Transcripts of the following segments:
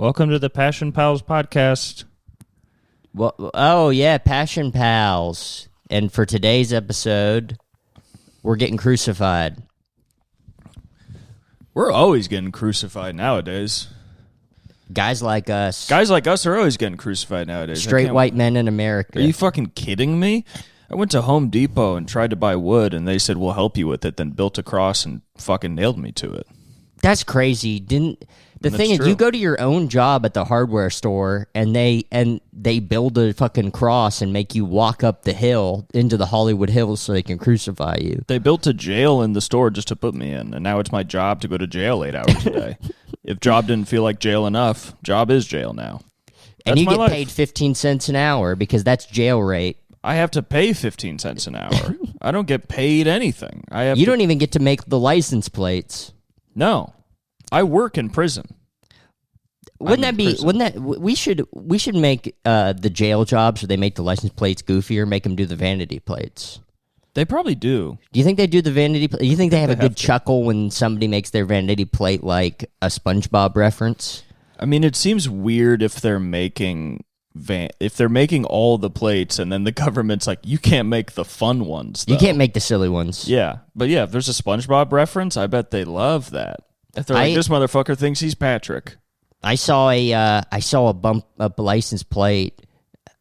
Welcome to the Passion Pals podcast. Well, oh yeah, Passion Pals. And for today's episode, we're getting crucified. We're always getting crucified nowadays. Guys like us. Guys like us are always getting crucified nowadays. Straight white men in America. Are you fucking kidding me? I went to Home Depot and tried to buy wood, and they said, we'll help you with it, then built a cross and fucking nailed me to it. That's crazy. The thing is, you go to your own job at the hardware store, and they build a fucking cross and make you walk up the hill into the Hollywood Hills so they can crucify you. They built a jail in the store just to put me in, and now it's my job to go to jail 8 hours a day. If job didn't feel like jail enough, job is jail now. And you get paid 15 cents an hour because that's jail rate. I have to pay 15 cents an hour. I don't get paid anything. You don't even get to make the license plates. No. I work in prison. We should make the jail jobs where they make the license plates goofier, make them do the vanity plates. They probably do. Do you think they do the vanity plate? Do you think they have a good chuckle when somebody makes their vanity plate like a SpongeBob reference? I mean, it seems weird if they're making all the plates and then the government's like, you can't make the fun ones, though. You can't make the silly ones. Yeah. But yeah, if there's a SpongeBob reference, I bet they love that. If they're like, this motherfucker thinks he's Patrick. I saw a bump up license plate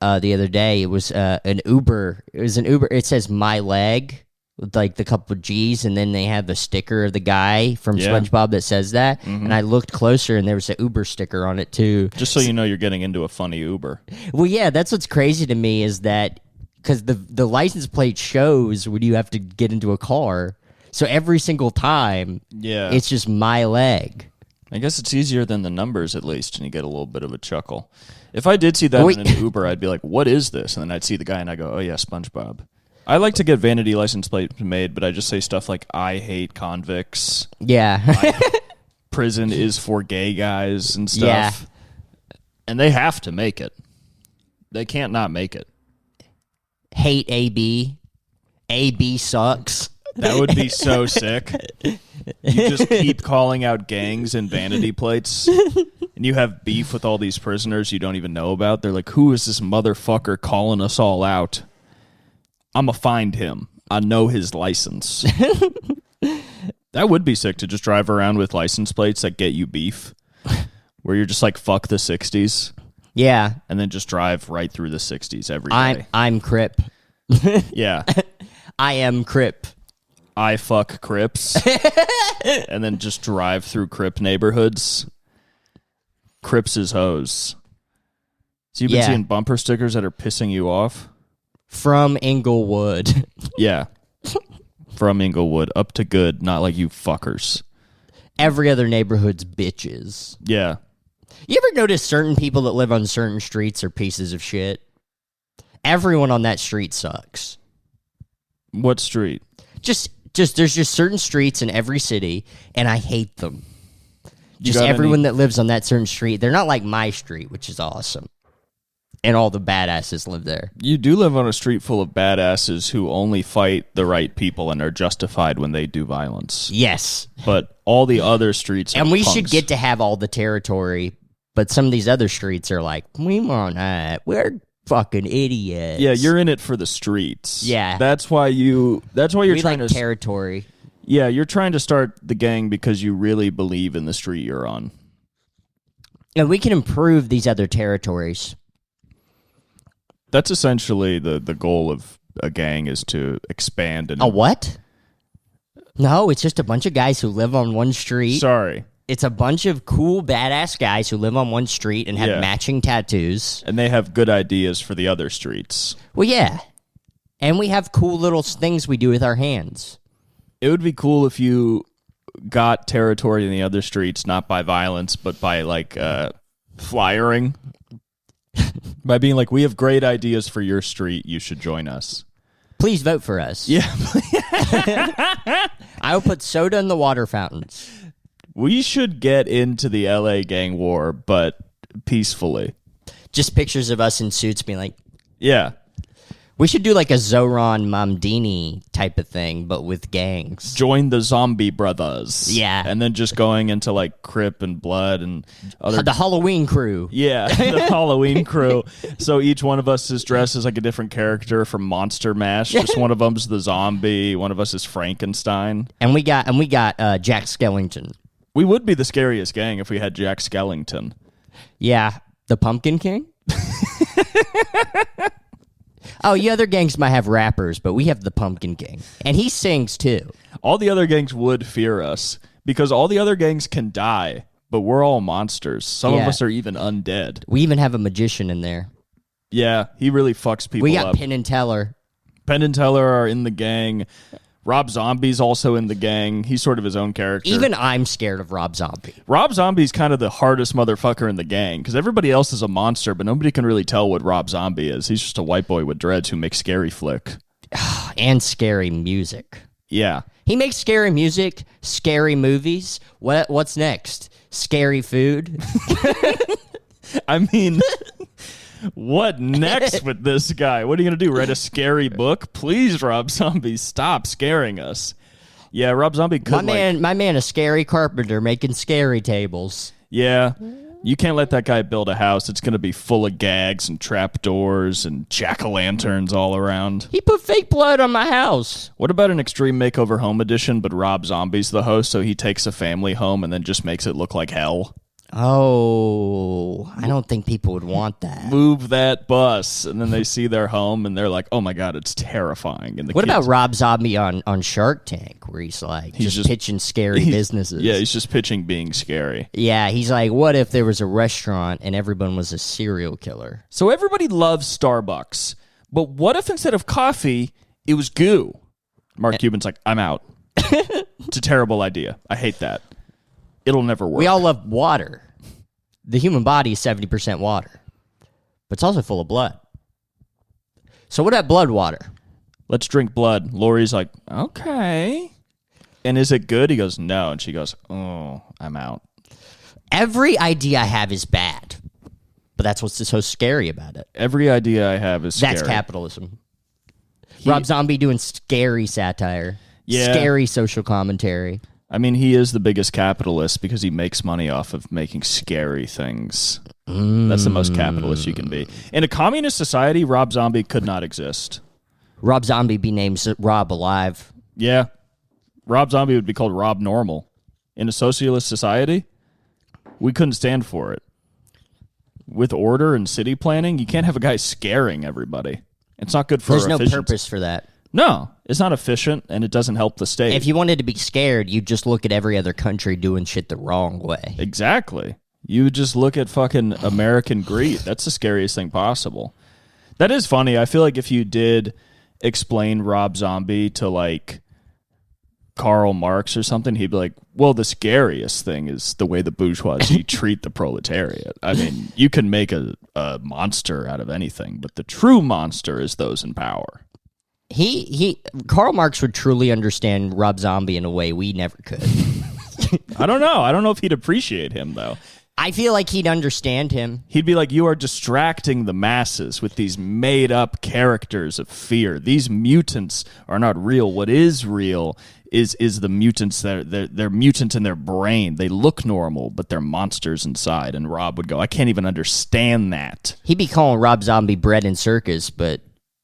the other day. It was an Uber. It was an Uber. It says "My Leg" with like the couple of G's, and then they have the sticker of the guy from SpongeBob that says that. Mm-hmm. And I looked closer, and there was an Uber sticker on it too. Just so you know, you're getting into a funny Uber. Well, yeah, that's what's crazy to me is that because the license plate shows when you have to get into a car. So every single time, it's just "My Leg." I guess it's easier than the numbers, at least, and you get a little bit of a chuckle. If I did see that in an Uber, I'd be like, what is this? And then I'd see the guy, and I go, oh, yeah, SpongeBob. I like to get vanity license plates made, but I just say stuff like, I hate convicts. Yeah. Prison is for gay guys and stuff. Yeah. And they have to make it. They can't not make it. Hate AB. AB sucks. That would be so sick. You just keep calling out gangs and vanity plates, and you have beef with all these prisoners you don't even know about. They're like, who is this motherfucker calling us all out? I'm going to find him. I know his license. That would be sick to just drive around with license plates that get you beef, where you're just like, fuck the 60s. Yeah. And then just drive right through the 60s every day. I'm Crip. Yeah. I am Crip. I fuck Crips, and then just drive through Crip neighborhoods. Crips is hoes. So you've been seeing bumper stickers that are pissing you off? From Inglewood. Yeah. From Inglewood. Up to good, not like you fuckers. Every other neighborhood's bitches. Yeah. You ever notice certain people that live on certain streets are pieces of shit? Everyone on that street sucks. What street? There's just certain streets in every city, and I hate them. Just everyone that lives on that certain street. They're not like my street, which is awesome. And all the badasses live there. You do live on a street full of badasses who only fight the right people and are justified when they do violence. Yes. But all the other streets are And we punks. should get to have all the territory, but some of these other streets are like, we want that. We're fucking idiots. Yeah, you're in it for the streets. Yeah. That's why you're trying to territory. Yeah, you're trying to start the gang because you really believe in the street you're on. And we can improve these other territories. That's essentially the goal of a gang, is to expand. A what? No, it's just a bunch of guys who live on one street. Sorry. It's a bunch of cool, badass guys who live on one street and have matching tattoos. And they have good ideas for the other streets. Well, yeah. And we have cool little things we do with our hands. It would be cool if you got territory in the other streets, not by violence, but by, like, flyering. By being like, we have great ideas for your street. You should join us. Please vote for us. Yeah. I will put soda in the water fountains. We should get into the LA gang war, but peacefully. Just pictures of us in suits being like, yeah. We should do like a Zoran Mamdini type of thing, but with gangs. Join the Zombie Brothers. Yeah. And then just going into like Crip and Blood and other... The Halloween crew. Yeah, the Halloween crew. So each one of us is dressed as like a different character from Monster Mash. Just one of them's the zombie, one of us is Frankenstein. And we got Jack Skellington. We would be the scariest gang if we had Jack Skellington. Yeah, the Pumpkin King? Oh, the other gangs might have rappers, but we have the Pumpkin King. And he sings, too. All the other gangs would fear us because all the other gangs can die, but we're all monsters. Some of us are even undead. We even have a magician in there. Yeah, he really fucks people up. We got Penn and Teller. Penn and Teller are in the gang. Rob Zombie's also in the gang. He's sort of his own character. Even I'm scared of Rob Zombie. Rob Zombie's kind of the hardest motherfucker in the gang because everybody else is a monster, but nobody can really tell what Rob Zombie is. He's just a white boy with dreads who makes scary flick. And scary music. Yeah. He makes scary music, scary movies. What's next? Scary food? I mean... What next with this guy? What are you going to do? Write a scary book? Please, Rob Zombie, stop scaring us. Yeah, Rob Zombie could My man, a scary carpenter making scary tables. Yeah, you can't let that guy build a house. It's going to be full of gags and trapdoors and jack-o'-lanterns all around. He put fake blood on my house. What about an Extreme Makeover Home Edition, but Rob Zombie's the host, so he takes a family home and then just makes it look like hell? Oh, I don't think people would want that. Move that bus, and then they see their home, and they're like, "Oh my god, it's terrifying." And what about Rob Zombie on Shark Tank, where he's just pitching scary businesses? Yeah, he's just pitching being scary. Yeah, he's like, what if there was a restaurant and everyone was a serial killer? So everybody loves Starbucks, but what if instead of coffee, it was goo? Mark Cuban's like, "I'm out." It's a terrible idea. I hate that. It'll never work. We all love water. The human body is 70% water, but it's also full of blood. So what about blood water? Let's drink blood. Lori's like, okay. And is it good? He goes, no. And she goes, oh, I'm out. Every idea I have is bad, but that's what's so scary about it. Every idea I have is scary. That's capitalism. Rob Zombie doing scary satire. Yeah. Scary social commentary. I mean, he is the biggest capitalist because he makes money off of making scary things. That's the most capitalist you can be. In a communist society, Rob Zombie could not exist. Rob Zombie be named Rob Alive. Yeah. Rob Zombie would be called Rob Normal. In a socialist society, we couldn't stand for it. With order and city planning, you can't have a guy scaring everybody. It's not good for There's no efficiency. purpose for that. No, it's not efficient, and it doesn't help the state. If you wanted to be scared, you'd just look at every other country doing shit the wrong way. Exactly. You would just look at fucking American greed. That's the scariest thing possible. That is funny. I feel like if you did explain Rob Zombie to, like, Karl Marx or something, he'd be like, well, the scariest thing is the way the bourgeoisie treat the proletariat. I mean, you can make a monster out of anything, but the true monster is those in power. Karl Marx would truly understand Rob Zombie in a way we never could. I don't know. I don't know if he'd appreciate him, though. I feel like he'd understand him. He'd be like, you are distracting the masses with these made-up characters of fear. These mutants are not real. What is real is the mutants. They're mutants in their brain. They look normal, but they're monsters inside. And Rob would go, I can't even understand that. He'd be calling Rob Zombie Bread and Circus, but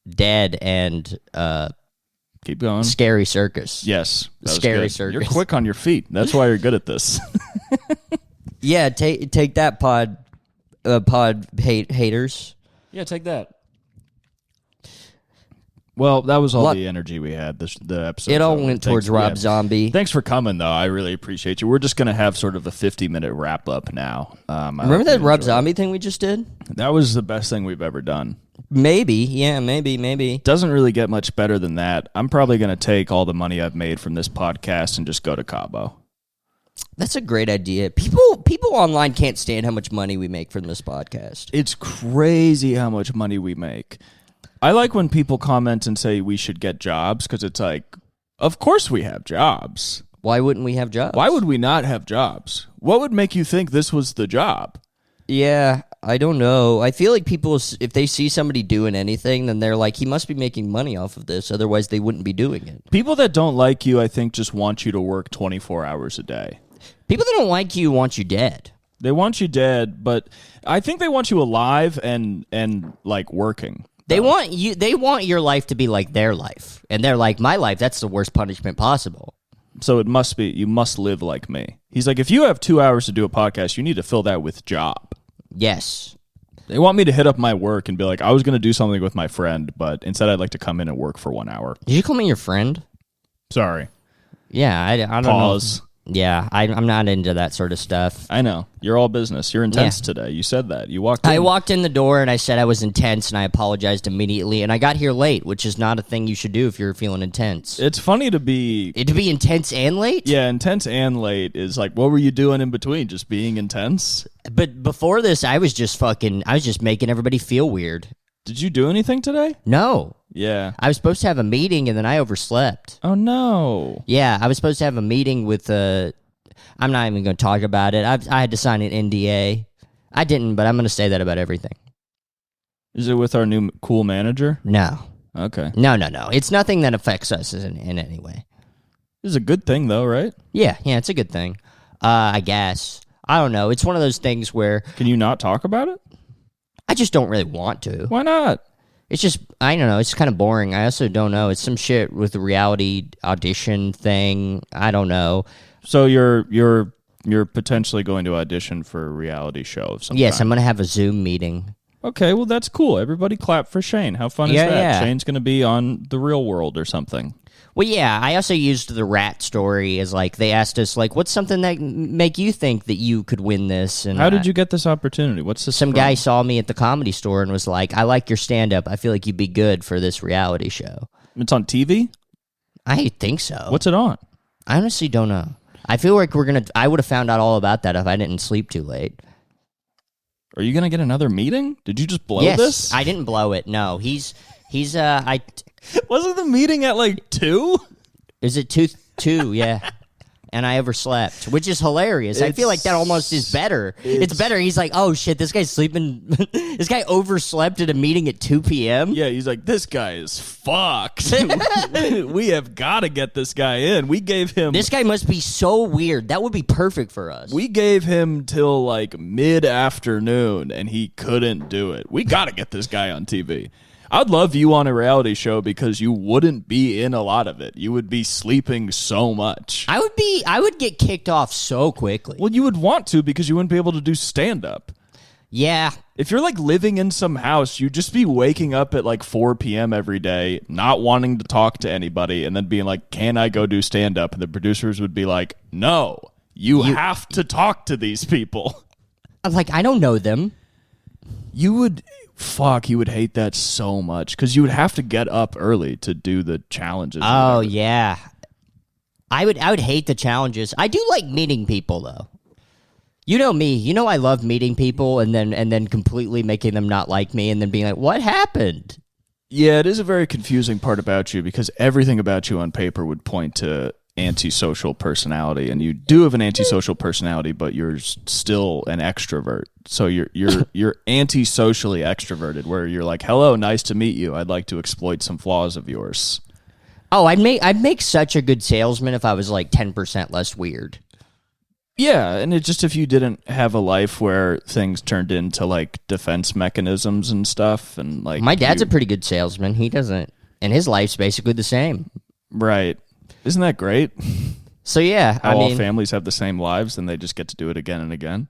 dead and keep going. Scary Circus. Yes, Scary Circus. You're quick on your feet. That's why you're good at this. Yeah, take that, pod haters. Yeah, take that. Well, that was all the energy we had. The episode. It all went towards Rob Zombie. Thanks for coming, though. I really appreciate you. We're just going to have sort of a 50-minute wrap-up now. Remember that Rob Zombie thing we just did? That was the best thing we've ever done. Maybe. Yeah, maybe. Doesn't really get much better than that. I'm probably going to take all the money I've made from this podcast and just go to Cabo. That's a great idea. People online can't stand how much money we make from this podcast. It's crazy how much money we make. I like when people comment and say we should get jobs because it's like, of course we have jobs. Why wouldn't we have jobs? Why would we not have jobs? What would make you think this was the job? Yeah, I don't know. I feel like people, if they see somebody doing anything, then they're like, he must be making money off of this. Otherwise, they wouldn't be doing it. People that don't like you, I think, just want you to work 24 hours a day. People that don't like you want you dead. They want you dead, but I think they want you alive and like working. They want you. They want your life to be like their life, and they're like, my life. That's the worst punishment possible. So it must be, you must live like me. He's like, if you have 2 hours to do a podcast, you need to fill that with job. Yes. They want me to hit up my work and be like, I was going to do something with my friend, but instead I'd like to come in and work for 1 hour. Did you call me your friend? Sorry. Yeah, I don't Pause. know. Yeah, I'm not into that sort of stuff. I know. You're all business. You're intense today. You said that. You walked in. I walked in the door and I said I was intense and I apologized immediately. And I got here late, which is not a thing you should do if you're feeling intense. It's funny to be... To be intense and late? Yeah, intense and late is like, what were you doing in between? Just being intense? But before this, I was just making everybody feel weird. Did you do anything today? No. Yeah. I was supposed to have a meeting and then I overslept. Oh, no. Yeah, I was supposed to have a meeting with I'm not even going to talk about it. I had to sign an NDA. I didn't, but I'm going to say that about everything. Is it with our new cool manager? No. Okay. No. It's nothing that affects us in any way. This is a good thing, though, right? Yeah, it's a good thing. I guess. I don't know. It's one of those things where... Can you not talk about it? I just don't really want to. Why not? It's just, I don't know, it's kind of boring. I also don't know. It's some shit with the reality audition thing. I don't know. So you're potentially going to audition for a reality show of some Yes, kind. I'm going to have a Zoom meeting. Okay, well, that's cool. Everybody clap for Shane. How fun is that? Yeah. Shane's going to be on The Real World or something. Well, yeah, I also used the rat story as, like, they asked us, like, what's something that make you think that you could win this? And how did you get this opportunity? What's this Some from? guy saw me at the Comedy Store and was like, I like your stand-up. I feel like you'd be good for this reality show. It's on TV? I think so. What's it on? I honestly don't know. I feel like I would have found out all about that if I didn't sleep too late. Are you going to get another meeting? Did you just blow Yes, this? I didn't blow it. No, he's Wasn't the meeting at like 2? Is it 2? Yeah. And I overslept, which is hilarious. I feel like that almost is better. It's better. He's like, oh, shit, this guy's sleeping. This guy overslept at a meeting at 2 p.m.? Yeah, he's like, this guy is fucked. We have got to get this guy in. We gave him... This guy must be so weird. That would be perfect for us. We gave him till like mid-afternoon, and he couldn't do it. We got to get this guy on TV. I'd love you on a reality show because you wouldn't be in a lot of it. You would be sleeping so much. I would get kicked off so quickly. Well, you would want to because you wouldn't be able to do stand-up. Yeah. If you're like living in some house, you'd just be waking up at like 4 p.m. every day, not wanting to talk to anybody, and then being like, can I go do stand-up? And the producers would be like, no, you have to talk to these people. I'm like, I don't know them. You would hate that so much because you would have to get up early to do the challenges. Oh, yeah. I would hate the challenges. I do like meeting people, though. You know me. You know I love meeting people and then completely making them not like me and then being like, what happened? Yeah, it is a very confusing part about you because everything about you on paper would point to antisocial personality, and you do have an antisocial personality, but you're still an extrovert. So you're antisocially extroverted, where you're like, hello, nice to meet you. I'd like to exploit some flaws of yours. Oh, I'd make such a good salesman if I was like 10% less weird. Yeah, and it just, if you didn't have a life where things turned into like defense mechanisms and stuff, and like my dad's a pretty good salesman. He doesn't, and his life's basically the same. Right. Isn't that great? So yeah, How all families have the same lives and they just get to do it again and again.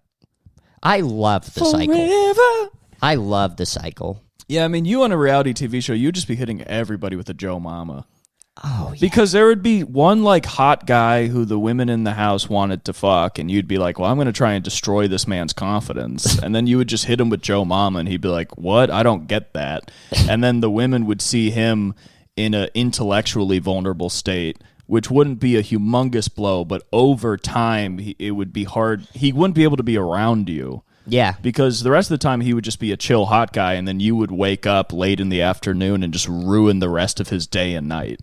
I love the cycle. I love the cycle. Yeah, I mean, you on a reality TV show, you'd just be hitting everybody with a Joe Mama. Oh, yeah. Because there would be one like hot guy who the women in the house wanted to fuck, and you'd be like, well, I'm going to try and destroy this man's confidence. And then you would just hit him with Joe Mama, and he'd be like, what? I don't get that. And then the women would see him in an intellectually vulnerable state, which wouldn't be a humongous blow, but over time, it would be hard. He wouldn't be able to be around you. Yeah. Because the rest of the time, he would just be a chill hot guy, and then you would wake up late in the afternoon and just ruin the rest of his day and night.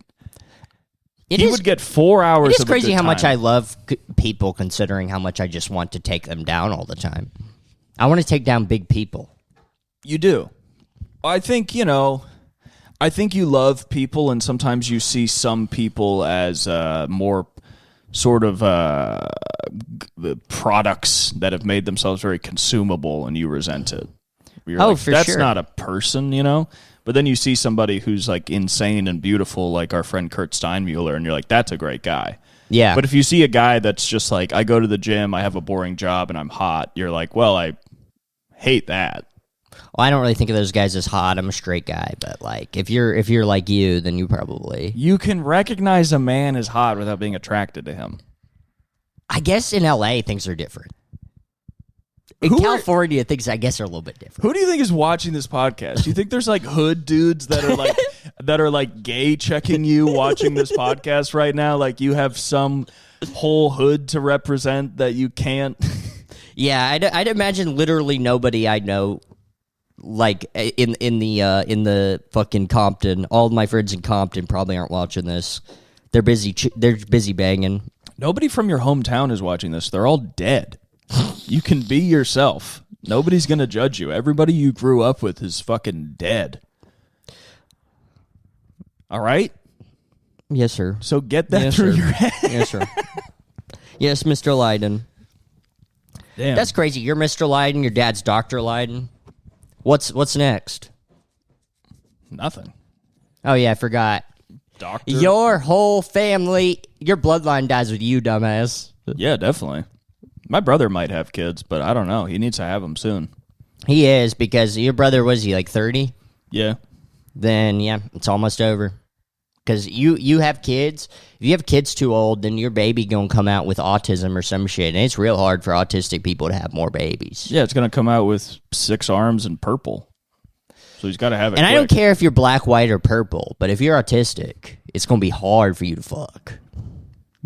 He would get 4 hours. It is of crazy a good how much time. I love people, considering how much I just want to take them down all the time. I want to take down big people. You do. I think, I think you love people, and sometimes you see some people as more sort of products that have made themselves very consumable, and you resent it. You're like, for that's sure. not a person, But then you see somebody who's like insane and beautiful, like our friend Kurt Steinmuller, and you're like, that's a great guy. Yeah. But if you see a guy that's just like, I go to the gym, I have a boring job, and I'm hot, you're like, well, I hate that. Well, I don't really think of those guys as hot. I'm a straight guy, but like if you're like you, then you probably. You can recognize a man as hot without being attracted to him. I guess in LA things are different. In California, things I guess are a little bit different. Who do you think is watching this podcast? Do you think there's like hood dudes that are like gay checking you watching this podcast right now? Like you have some whole hood to represent that you can't. Yeah, I'd imagine literally nobody I know, like in the fucking Compton. All of my friends in Compton probably aren't watching this. They're busy. They're busy banging. Nobody from your hometown is watching this. They're all dead. You can be yourself. Nobody's gonna judge you. Everybody you grew up with is fucking dead. All right? Yes, sir. So get that through your head. Yes, sir. Yes, Mr. Lydon. Damn. That's crazy. You're Mr. Lydon. Your dad's Dr. Lydon. What's next? Nothing. Oh, yeah, I forgot. Doctor? Your whole family, your bloodline dies with you, dumbass. Yeah, definitely. My brother might have kids, but I don't know. He needs to have them soon. He is, because your brother, was he like 30? Yeah. Then, yeah, it's almost over. Because you have kids. If you have kids too old, then your baby going to come out with autism or some shit. And it's real hard for autistic people to have more babies. Yeah, it's going to come out with 6 arms and purple. So he's got to have it And quick. I don't care if you're black, white, or purple, but if you're autistic, it's going to be hard for you to fuck.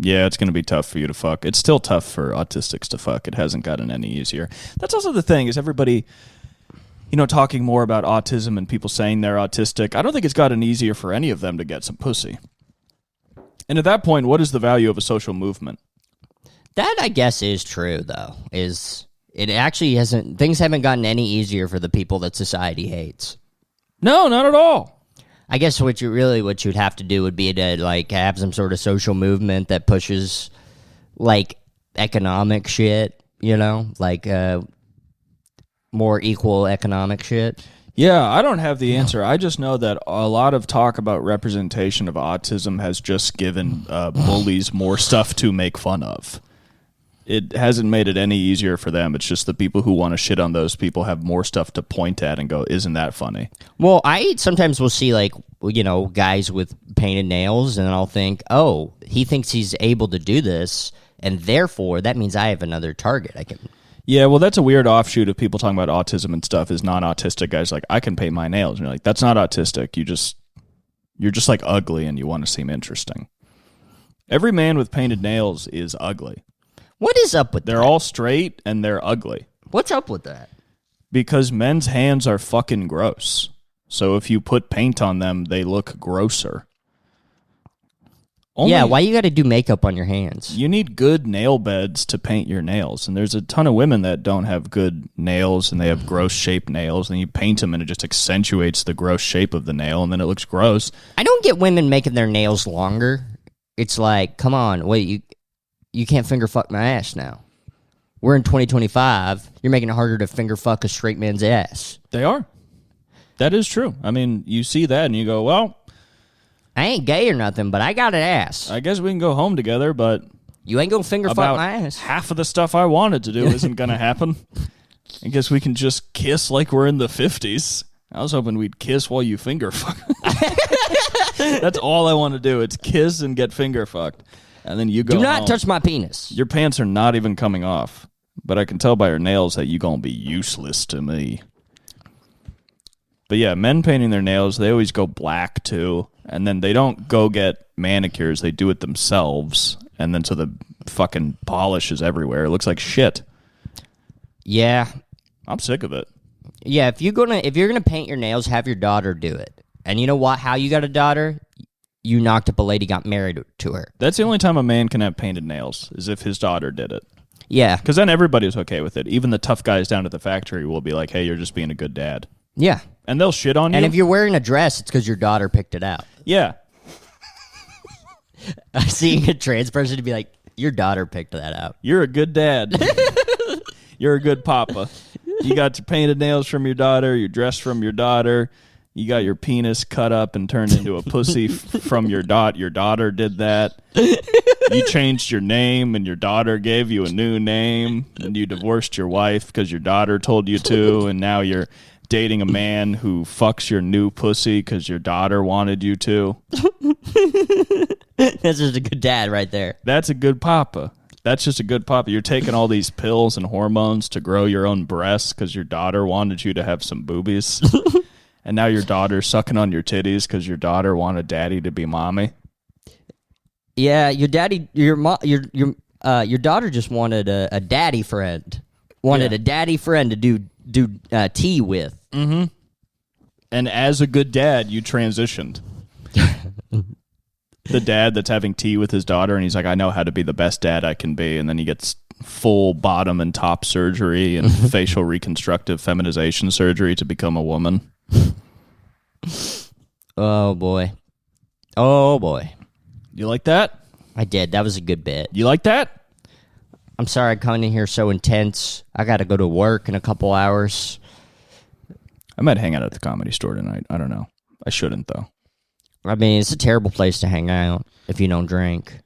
Yeah, it's going to be tough for you to fuck. It's still tough for autistics to fuck. It hasn't gotten any easier. That's also the thing, is everybody, talking more about autism and people saying they're autistic. I don't think it's gotten easier for any of them to get some pussy. And at that point, what is the value of a social movement? That, I guess, is true, though. It actually hasn't, things haven't gotten any easier for the people that society hates. No, not at all. I guess what you'd have to do would be to like have some sort of social movement that pushes like economic shit, like more equal economic shit. Yeah, I don't have the answer. I just know that a lot of talk about representation of autism has just given bullies more stuff to make fun of. It hasn't made it any easier for them. It's just the people who want to shit on those people have more stuff to point at and go, isn't that funny? Well, I sometimes will see like, guys with painted nails, and I'll think, oh, he thinks he's able to do this, and therefore that means I have another target I can. Yeah, well, that's a weird offshoot of people talking about autism and stuff. Is non-autistic guys like, I can paint my nails, and you're like, that's not autistic. You're just like ugly, and you want to seem interesting. Every man with painted nails is ugly. What is up with that? They're all straight and they're ugly. What's up with that? Because men's hands are fucking gross. So if you put paint on them, they look grosser. Yeah, why you got to do makeup on your hands? You need good nail beds to paint your nails. And there's a ton of women that don't have good nails and they have gross shaped nails. And you paint them and it just accentuates the gross shape of the nail and then it looks gross. I don't get women making their nails longer. It's like, come on, wait, you can't finger fuck my ass now. We're in 2025. You're making it harder to finger fuck a straight man's ass. They are. That is true. I mean, you see that and you go, well, I ain't gay or nothing, but I got an ass. I guess we can go home together, but you ain't gonna finger fuck my ass. Half of the stuff I wanted to do isn't gonna happen. I guess we can just kiss like we're in the 50s. I was hoping we'd kiss while you finger fuck. That's all I want to do. It's kiss and get finger fucked. And then you go Do not home. touch my penis. Your pants are not even coming off. But I can tell by your nails that you're going to be useless to me. But yeah, men painting their nails, they always go black too. And then they don't go get manicures. They do it themselves. And then so the fucking polish is everywhere. It looks like shit. Yeah. I'm sick of it. Yeah, if you're gonna paint your nails, have your daughter do it. And you know what? How you got a daughter? You knocked up a lady, got married to her. That's the only time a man can have painted nails, is if his daughter did it. Yeah. Because then everybody was okay with it. Even the tough guys down at the factory will be like, hey, you're just being a good dad. Yeah. And they'll shit on you. And if you're wearing a dress, it's because your daughter picked it out. Yeah. Seeing a trans person to be like, your daughter picked that out. You're a good dad. You're a good papa. You got your painted nails from your daughter, your dress from your daughter. You got your penis cut up and turned into a pussy from your dot. Your daughter did that. You changed your name, and your daughter gave you a new name. And you divorced your wife because your daughter told you to, and now you're dating a man who fucks your new pussy because your daughter wanted you to. That's just a good dad right there. That's a good papa. That's just a good papa. You're taking all these pills and hormones to grow your own breasts because your daughter wanted you to have some boobies. And now your daughter's sucking on your titties because your daughter wanted daddy to be mommy. Yeah, your daughter just wanted a daddy friend. Wanted a daddy friend to do tea with. Mm-hmm. And as a good dad, you transitioned. The dad that's having tea with his daughter, and he's like, I know how to be the best dad I can be. And then he gets full bottom and top surgery and facial reconstructive feminization surgery to become a woman. Oh, boy. Oh, boy. You like that? I did. That was a good bit. You like that? I'm sorry I come in here so intense. I got to go to work in a couple hours. I might hang out at the Comedy Store tonight. I don't know. I shouldn't, though. I mean, it's a terrible place to hang out if you don't drink.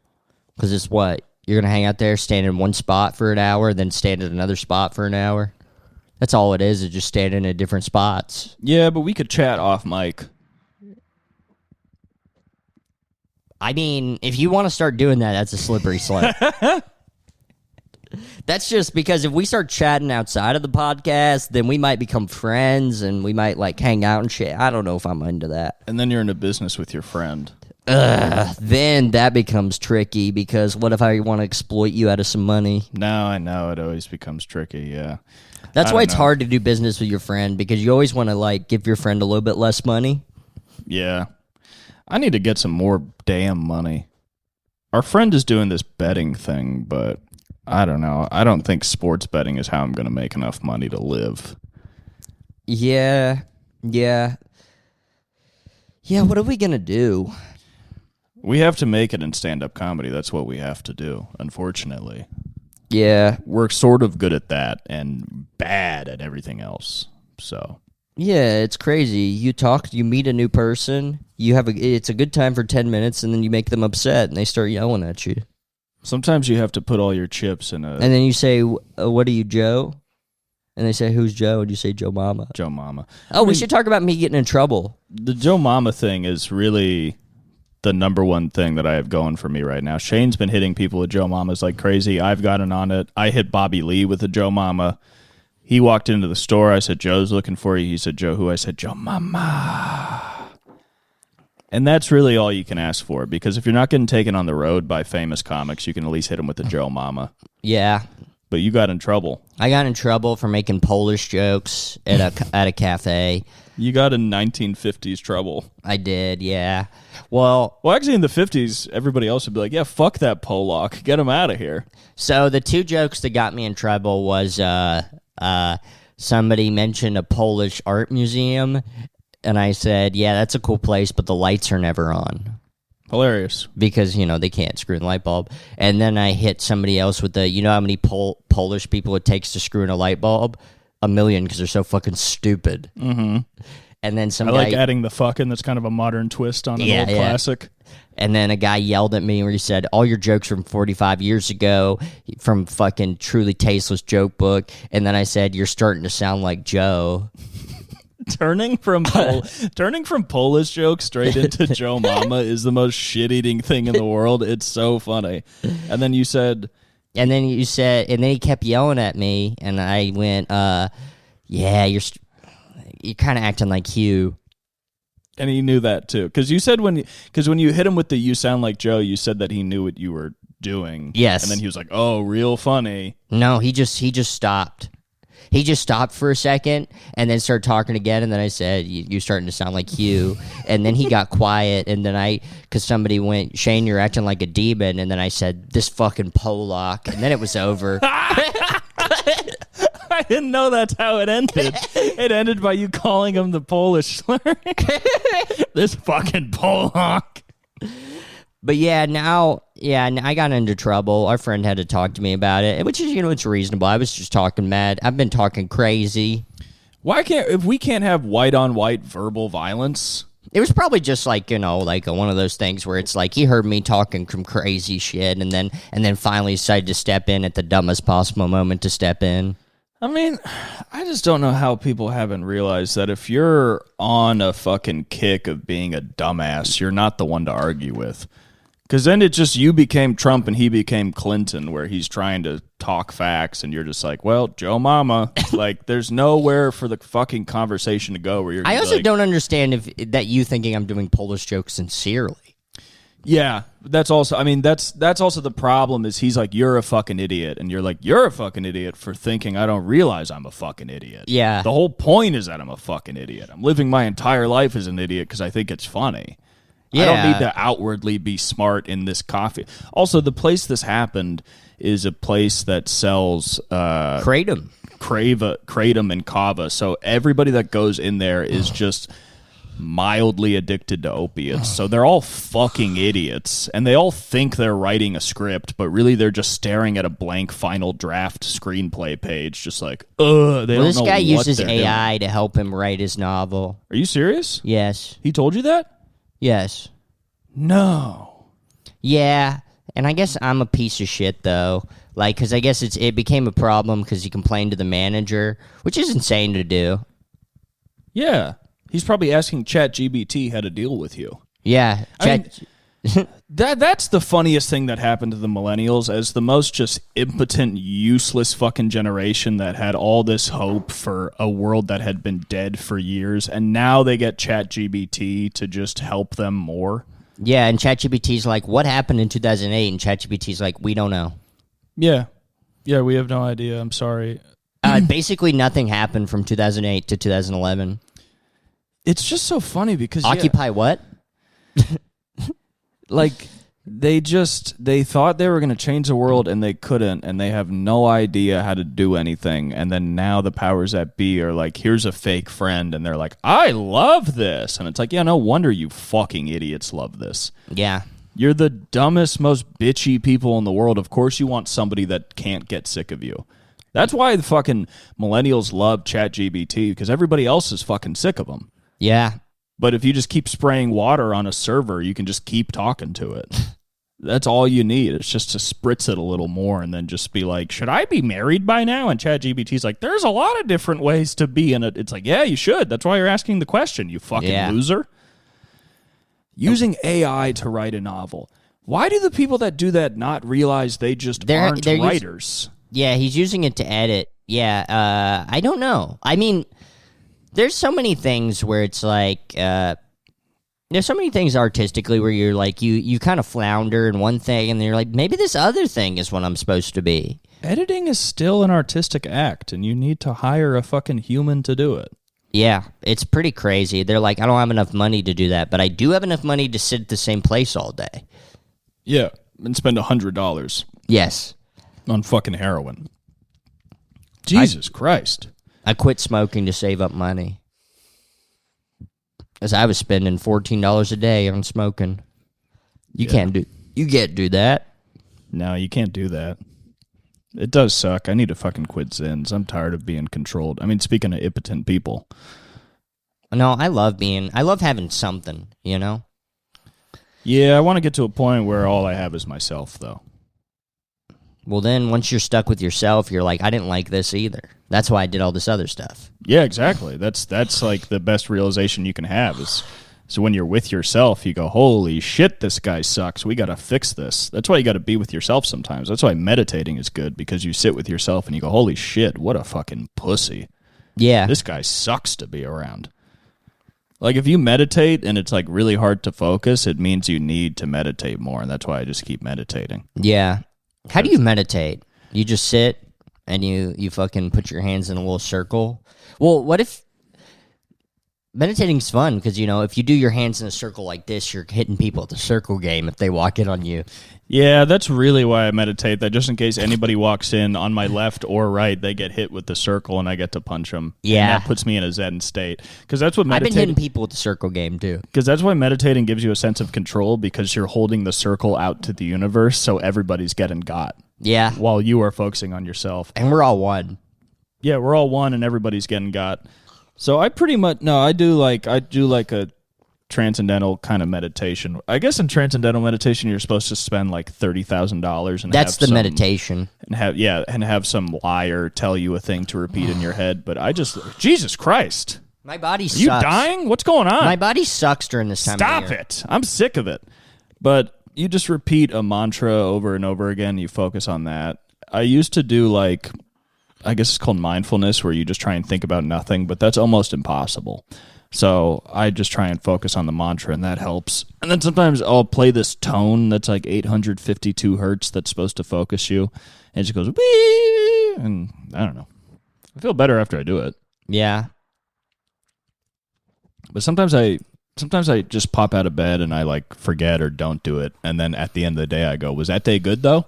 Because it's what? You're going to hang out there, stand in one spot for an hour, then stand in another spot for an hour? That's all it is just standing in different spots. Yeah, but we could chat off mic. I mean, if you want to start doing that, that's a slippery slope. That's just because if we start chatting outside of the podcast, then we might become friends and we might like hang out and shit. I don't know if I'm into that. And then you're into business with your friend. Then that becomes tricky because what if I want to exploit you out of some money? No, I know. It always becomes tricky, yeah. That's why it's hard to do business with your friend because you always want to like give your friend a little bit less money. Yeah. I need to get some more damn money. Our friend is doing this betting thing, but I don't know. I don't think sports betting is how I'm going to make enough money to live. Yeah. What are we going to do? We have to make it in stand-up comedy. That's what we have to do, unfortunately. Yeah. We're sort of good at that and bad at everything else. So. Yeah, it's crazy. You meet a new person, it's a good time for 10 minutes, and then you make them upset, and they start yelling at you. Sometimes you have to put all your chips in a... And then you say, what are you, Joe? And they say, who's Joe? And you say, Joe Mama. Joe Mama. We should talk about me getting in trouble. The Joe Mama thing is really the number one thing that I have going for me right now. Shane's been hitting people with Joe Mamas like crazy. I've gotten on it. I hit Bobby Lee with a Joe Mama. He walked into the store. I said, Joe's looking for you. He said, Joe who? I said, Joe Mama. And that's really all you can ask for, because if you're not getting taken on the road by famous comics, you can at least hit them with the Joe Mama. Yeah. But you got in trouble. I got in trouble for making Polish jokes at a cafe. You got in 1950s trouble. I did, yeah. Well, actually, in the 50s, everybody else would be like, yeah, fuck that Polak. Get him out of here. So the two jokes that got me in trouble was somebody mentioned a Polish art museum, and I said, yeah, that's a cool place, but the lights are never on. Hilarious. Because, they can't screw in the light bulb. And then I hit somebody else with how many Polish people it takes to screw in a light bulb? 1 million, because they're so fucking stupid. Mm-hmm. And then I like adding the fucking. That's kind of a modern twist on an old classic. And then a guy yelled at me where he said, all your jokes from 45 years ago from fucking Truly Tasteless Joke Book. And then I said, you're starting to sound like Joe. Turning from Polish jokes straight into Joe Mama is the most shit-eating thing in the world. It's so funny. And then you said... And then he kept yelling at me, and I went, yeah, you're kind of acting like Hugh. And he knew that, too. Because you said when you hit him with the you sound like Joe, you said that he knew what you were doing. Yes. And then he was like, oh, real funny. No, he just stopped. he just stopped for a second and then started talking again. And then I said, "You're starting to sound like Hugh." And then he got quiet. And then because somebody went, "Shane, you're acting like a demon." And then I said, "This fucking Polak." And then it was over. I didn't know that's how it ended. It ended by you calling him the Polish slur. This fucking Polak. But now I got into trouble. Our friend had to talk to me about it, which is, it's reasonable. I was just talking mad. I've been talking crazy. If we can't have white on white verbal violence? It was probably just like one of those things where it's like he heard me talking some crazy shit, and then finally decided to step in at the dumbest possible moment to step in. I mean, I just don't know how people haven't realized that if you're on a fucking kick of being a dumbass, you're not the one to argue with. Because then you became Trump and he became Clinton, where he's trying to talk facts and you're just like, well, Joe Mama. Like, there's nowhere for the fucking conversation to go where you're I also like, don't understand that you thinking I'm doing Polish jokes sincerely. Yeah, that's also the problem is he's like, you're a fucking idiot. And you're like, you're a fucking idiot for thinking I don't realize I'm a fucking idiot. Yeah. The whole point is that I'm a fucking idiot. I'm living my entire life as an idiot because I think it's funny. Yeah. I don't need to outwardly be smart in this coffee. Also, the place this happened is a place that sells Kratom and kava. So everybody that goes in there is just mildly addicted to opiates. So they're all fucking idiots, and they all think they're writing a script, but really they're just staring at a blank final draft screenplay page, just like, this guy uses AI to help him write his novel. Are you serious? Yes. He told you that? Yes. No. Yeah, and I guess I'm a piece of shit, though. Like, because I guess it became a problem because he complained to the manager, which is insane to do. Yeah. He's probably asking ChatGPT how to deal with you. Yeah. That's the funniest thing that happened to the millennials, as the most just impotent, useless fucking generation that had all this hope for a world that had been dead for years, and now they get ChatGPT to just help them more. Yeah, and ChatGPT's like, what happened in 2008? And ChatGPT's like, we don't know. Yeah. Yeah, we have no idea. I'm sorry. Basically, nothing happened from 2008 to 2011. It's just so funny because Occupy what? Like, they thought they were going to change the world and they couldn't, and they have no idea how to do anything. And then now the powers that be are like, here's a fake friend, and they're like, I love this. And it's like, yeah, no wonder you fucking idiots love this. Yeah. You're the dumbest, most bitchy people in the world. Of course you want somebody that can't get sick of you. That's why the fucking millennials love ChatGPT, because everybody else is fucking sick of them. Yeah. But if you just keep spraying water on a server, you can just keep talking to it. That's all you need. It's just to spritz it a little more and then just be like, should I be married by now? And ChatGPT's like, there's a lot of different ways to be in it. It's like, yeah, you should. That's why you're asking the question, you fucking loser. Using AI to write a novel. Why do the people that do that not realize they just aren't writers? He's using it to edit. Yeah, I don't know. I mean, there's so many things where it's like, there's so many things artistically where you're like, you kind of flounder in one thing, and then you're like, maybe this other thing is what I'm supposed to be. Editing is still an artistic act, and you need to hire a fucking human to do it. Yeah, it's pretty crazy. They're like, I don't have enough money to do that, but I do have enough money to sit at the same place all day. Yeah, and spend $100. Yes. On fucking heroin. Jesus Christ. I quit smoking to save up money. As I was spending $14 a day on smoking. You can't do that. No, you can't do that. It does suck. I need to fucking quit Zins. I'm tired of being controlled. I mean, speaking of impotent people. No, I love having something, you know? Yeah, I want to get to a point where all I have is myself, though. Well, then, once you're stuck with yourself, you're like, I didn't like this either. That's why I did all this other stuff. Yeah, exactly. That's like the best realization you can have is so when you're with yourself, you go, holy shit, this guy sucks. We got to fix this. That's why you got to be with yourself sometimes. That's why meditating is good, because you sit with yourself and you go, holy shit, what a fucking pussy. Yeah. This guy sucks to be around. Like, if you meditate and it's like really hard to focus, it means you need to meditate more, and that's why I just keep meditating. Yeah. How do you meditate? You just sit? and you fucking put your hands in a little circle. Well, what if meditating's fun? Because, if you do your hands in a circle like this, you're hitting people at the circle game if they walk in on you. Yeah, that's really why I meditate, that just in case anybody walks in on my left or right, they get hit with the circle and I get to punch them. Yeah. And that puts me in a Zen state. Because that's what I've meditating... been hitting people with the circle game, too. Because that's why meditating gives you a sense of control, because you're holding the circle out to the universe, so everybody's getting got. Yeah. While you are focusing on yourself. And we're all one. Yeah, we're all one and everybody's getting got. So I pretty much... No, I do like a transcendental kind of meditation. I guess in transcendental meditation you're supposed to spend like $30,000 and that's the meditation. And have some liar tell you a thing to repeat in your head, but I just Jesus Christ. My body sucks. Are you dying? What's going on? My body sucks during this time Stop of year. it. I'm sick of it. But you just repeat a mantra over and over again, you focus on that. I used to do I guess it's called mindfulness, where you just try and think about nothing, but that's almost impossible. So I just try and focus on the mantra, and that helps. And then sometimes I'll play this tone that's like 852 hertz that's supposed to focus you. And it just goes, wee, and I don't know. I feel better after I do it. Yeah. But sometimes I just pop out of bed and I forget or don't do it. And then at the end of the day I go, was that day good though?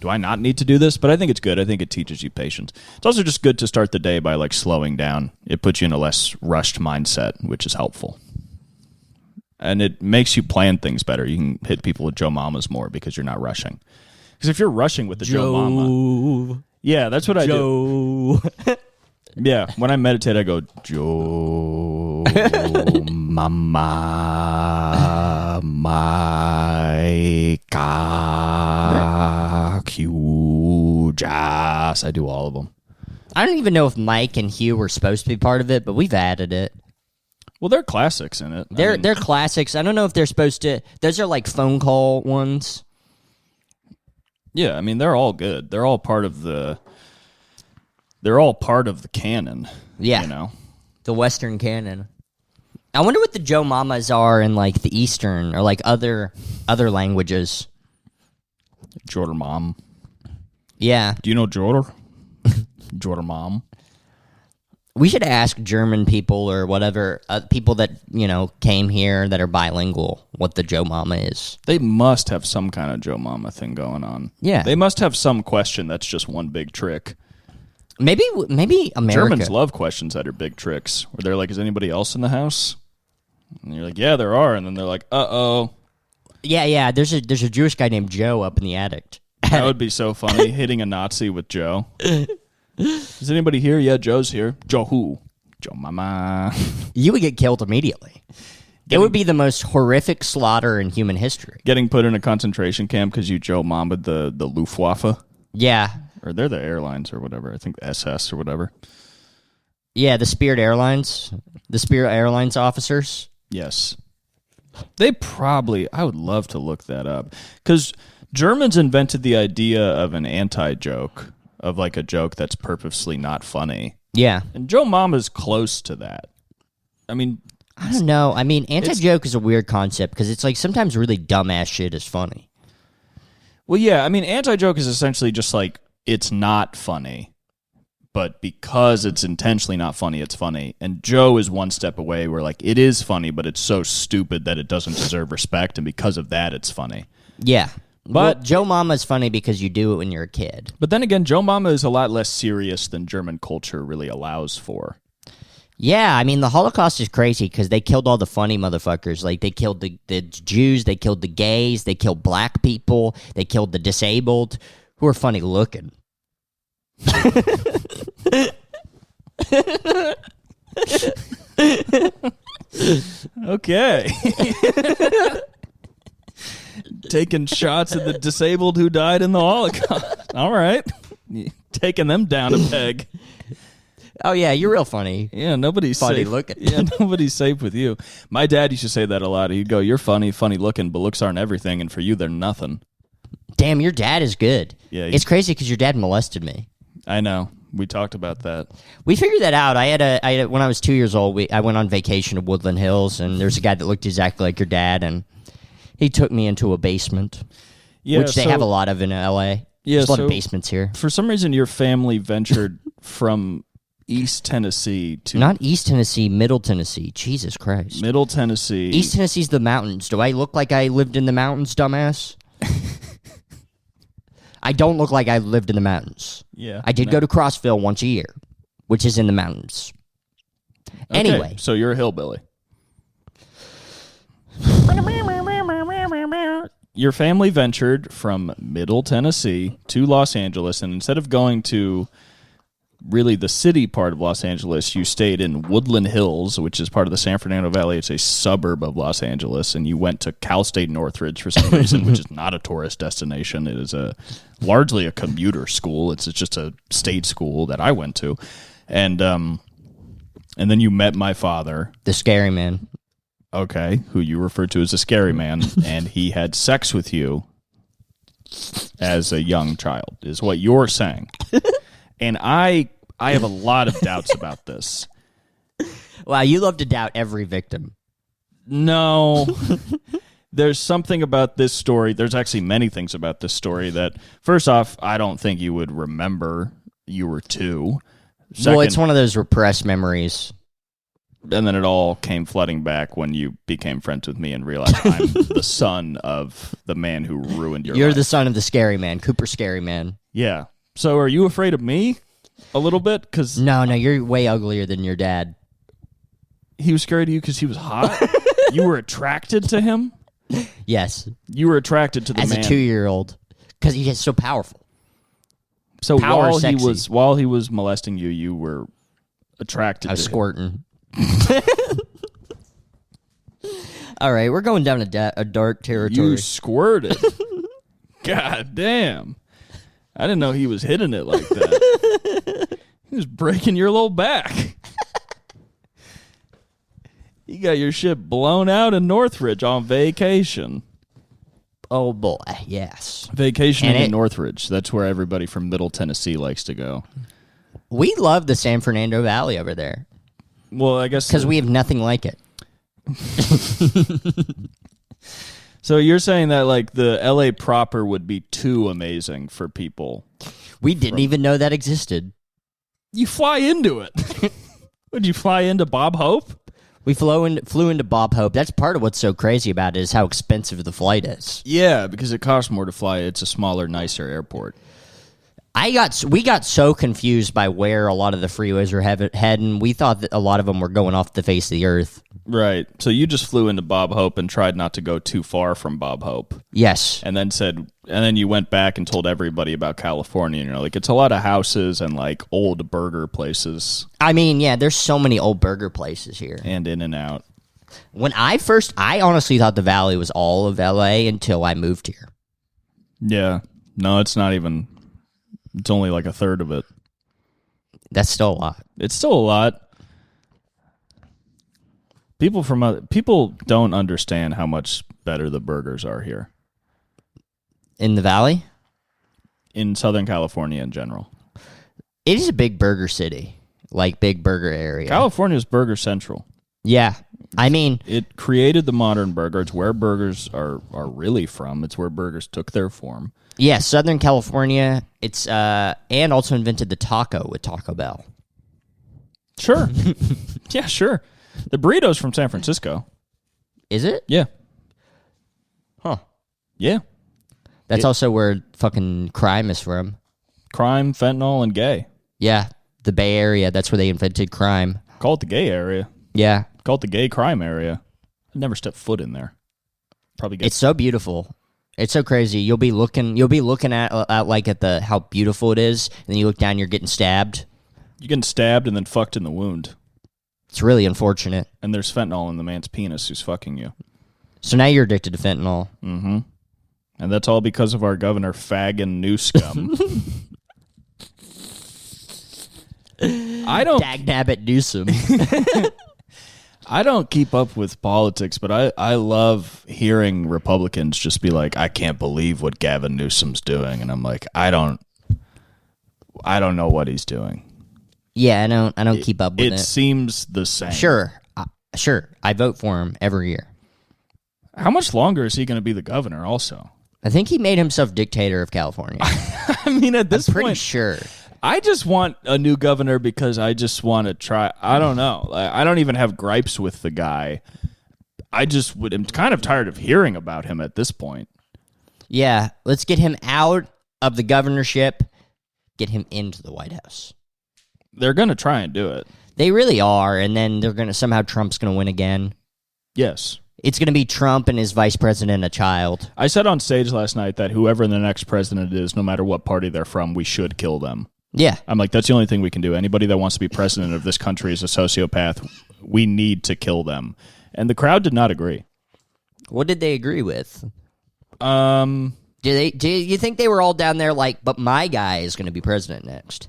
Do I not need to do this? But I think it's good. I think it teaches you patience. It's also just good to start the day by slowing down. It puts you in a less rushed mindset, which is helpful. And it makes you plan things better. You can hit people with Joe Mamas more because you're not rushing. Because if you're rushing with the Joe Mama... Yeah, that's what I do. Yeah, when I meditate, I go, Joe Mama, my Q, Jas. I do all of them. I don't even know if Mike and Hugh were supposed to be part of it, but we've added it. Well, they're classics in it. They're classics. I don't know if they're supposed to... Those are phone call ones. Yeah, I mean, they're all good. They're all part of the... They're all part of the canon. Yeah. The Western canon. I wonder what the Joe Mamas are in the Eastern or other languages. Jordan Mom. Yeah. Do you know Jordan? Jordan Mom. We should ask German people or whatever, people that, came here that are bilingual, what the Joe Mama is. They must have some kind of Joe Mama thing going on. Yeah. They must have some question that's just one big trick. Maybe America. Germans love questions that are big tricks, where they're like, is anybody else in the house? And you're like, yeah, there are. And then they're like, uh-oh. Yeah, there's a Jewish guy named Joe up in the attic. That would be so funny, hitting a Nazi with Joe. Is anybody here? Yeah, Joe's here. Joe who? Joe Mama. You would get killed immediately. It would be the most horrific slaughter in human history. Getting put in a concentration camp because you Joe Mamba'd the Luftwaffe. Yeah. Or they're the airlines or whatever. I think SS or whatever. Yeah, the Spirit Airlines. The Spirit Airlines officers. Yes. They probably... I would love to look that up. Because Germans invented the idea of an anti-joke, of a joke that's purposely not funny. Yeah. And Joe Mama's close to that. I mean... I don't know. I mean, anti-joke is a weird concept because it's sometimes really dumbass shit is funny. Well, yeah. I mean, anti-joke is essentially just it's not funny, but because it's intentionally not funny, it's funny. And Joe is one step away where it is funny, but it's so stupid that it doesn't deserve respect, and because of that, it's funny. Yeah. But Joe Mama is funny because you do it when you're a kid. But then again, Joe Mama is a lot less serious than German culture really allows for. Yeah, I mean, the Holocaust is crazy because they killed all the funny motherfuckers. They killed the Jews, they killed the gays, they killed black people, they killed the disabled, who are funny looking. Okay. Taking shots at the disabled who died in the Holocaust. All right. Taking them down a peg. Oh, yeah, you're real funny. Yeah, nobody's funny safe. Looking. Yeah, nobody's safe with you. My dad used to say that a lot. He'd go, you're funny looking, but looks aren't everything, and for you, they're nothing. Damn, your dad is good. Yeah, it's crazy because your dad molested me. I know. We talked about that. We figured that out. I had when I was 2 years old, I went on vacation to Woodland Hills, and there's a guy that looked exactly like your dad, and he took me into a basement, which they have a lot of in L.A. Yeah, There's a lot of basements here. For some reason, your family ventured from East Tennessee to... Not East Tennessee, Middle Tennessee. Jesus Christ. Middle Tennessee. East Tennessee's the mountains. Do I look like I lived in the mountains, dumbass? I don't look like I lived in the mountains. Yeah. I did go to Crossville once a year, which is in the mountains. Okay, Anyway. so you're a hillbilly. Your family ventured from Middle Tennessee to Los Angeles, and instead of going to really the city part of Los Angeles, you stayed in Woodland Hills, which is part of the San Fernando Valley. It's a suburb of Los Angeles, and you went to Cal State Northridge for some reason, which is not a tourist destination. It is largely a commuter school. It's just a state school that I went to, and then you met my father, the scary man. Okay, who you refer to as a scary man, and he had sex with you as a young child, is what you're saying. And I have a lot of doubts about this. Wow, you love to doubt every victim. No. There's something about this story. There's actually many things about this story that, first off, I don't think you would remember. You were 2. Second, well, it's one of those repressed memories. And then it all came flooding back when you became friends with me and realized I'm the son of the man who ruined your life. You're the son of the scary man, Cooper Scary Man. Yeah. So are you afraid of me a little bit? Cause No, you're way uglier than your dad. He was scared of you because he was hot? You were attracted to him? Yes. You were attracted to the man. As a 2-year-old. Because he's so powerful. So while he was molesting you, you were attracted to him. I was squirting. All right, we're going down a dark territory. You squirted. God damn. I didn't know he was hitting it like that. He was breaking your little back. You got your shit blown out in Northridge on vacation. Oh, boy, yes. Vacationing in Northridge. That's where everybody from Middle Tennessee likes to go. We love the San Fernando Valley over there. Well, I guess... Because we have nothing like it. So you're saying that like the LA proper would be too amazing for people. We didn't even know that existed. You fly into it. Would you fly into Bob Hope? We flew into Bob Hope. That's part of what's so crazy about it is how expensive the flight is. Yeah, because it costs more to fly. It's a smaller, nicer airport. We got so confused by where a lot of the freeways were heading. We thought that a lot of them were going off the face of the earth. Right. So you just flew into Bob Hope and tried not to go too far from Bob Hope. Yes. And then you went back and told everybody about California. And you're like, it's a lot of houses and like old burger places. I mean, yeah, there's so many old burger places here. And In-N-Out. When I honestly thought the Valley was all of LA until I moved here. Yeah. No, it's not even. It's only like a third of it. That's still a lot. It's still a lot. People don't understand how much better the burgers are here. In the Valley? In Southern California in general. It is a big burger city, like big burger area. California's burger central. Yeah. I mean, it created the modern burger. It's where burgers are really from. It's where burgers took their form. Yeah, Southern California. It's and also invented the taco with Taco Bell. Sure. Yeah, sure. The burrito's from San Francisco. Is it? Yeah. Huh. Yeah. That's also where fucking crime is from. Crime, fentanyl, and gay. Yeah, the Bay Area. That's where they invented crime. Call it the gay area. Yeah. Call it the gay crime area. I've never stepped foot in there. Probably get. It's so beautiful. It's so crazy. You'll be looking at how beautiful it is, and then you look down, you're getting stabbed. You're getting stabbed and then fucked in the wound. It's really unfortunate. And there's fentanyl in the man's penis who's fucking you. So now you're addicted to fentanyl. Mm-hmm. And that's all because of our governor, Fagin Newscum. Dagnabbit Newsom. I don't keep up with politics, but I love hearing Republicans just be like, I can't believe what Gavin Newsom's doing. And I'm like, I don't know what he's doing. Yeah, I don't keep up with it. It seems the same. Sure. I vote for him every year. How much longer is he going to be the governor also? I think he made himself dictator of California. I mean, at this I'm pretty point, sure. I just want a new governor because I just want to try. I don't know. I don't even have gripes with the guy. I just am kind of tired of hearing about him at this point. Yeah, let's get him out of the governorship, get him into the White House. They're going to try and do it. They really are, and then they're going to somehow Trump's going to win again. Yes. It's going to be Trump and his vice president, a child. I said on stage last night that whoever the next president is, no matter what party they're from, we should kill them. Yeah. I'm like, that's the only thing we can do. Anybody that wants to be president of this country is a sociopath. We need to kill them. And the crowd did not agree. What did they agree with? Do you think they were all down there like, but my guy is going to be president next?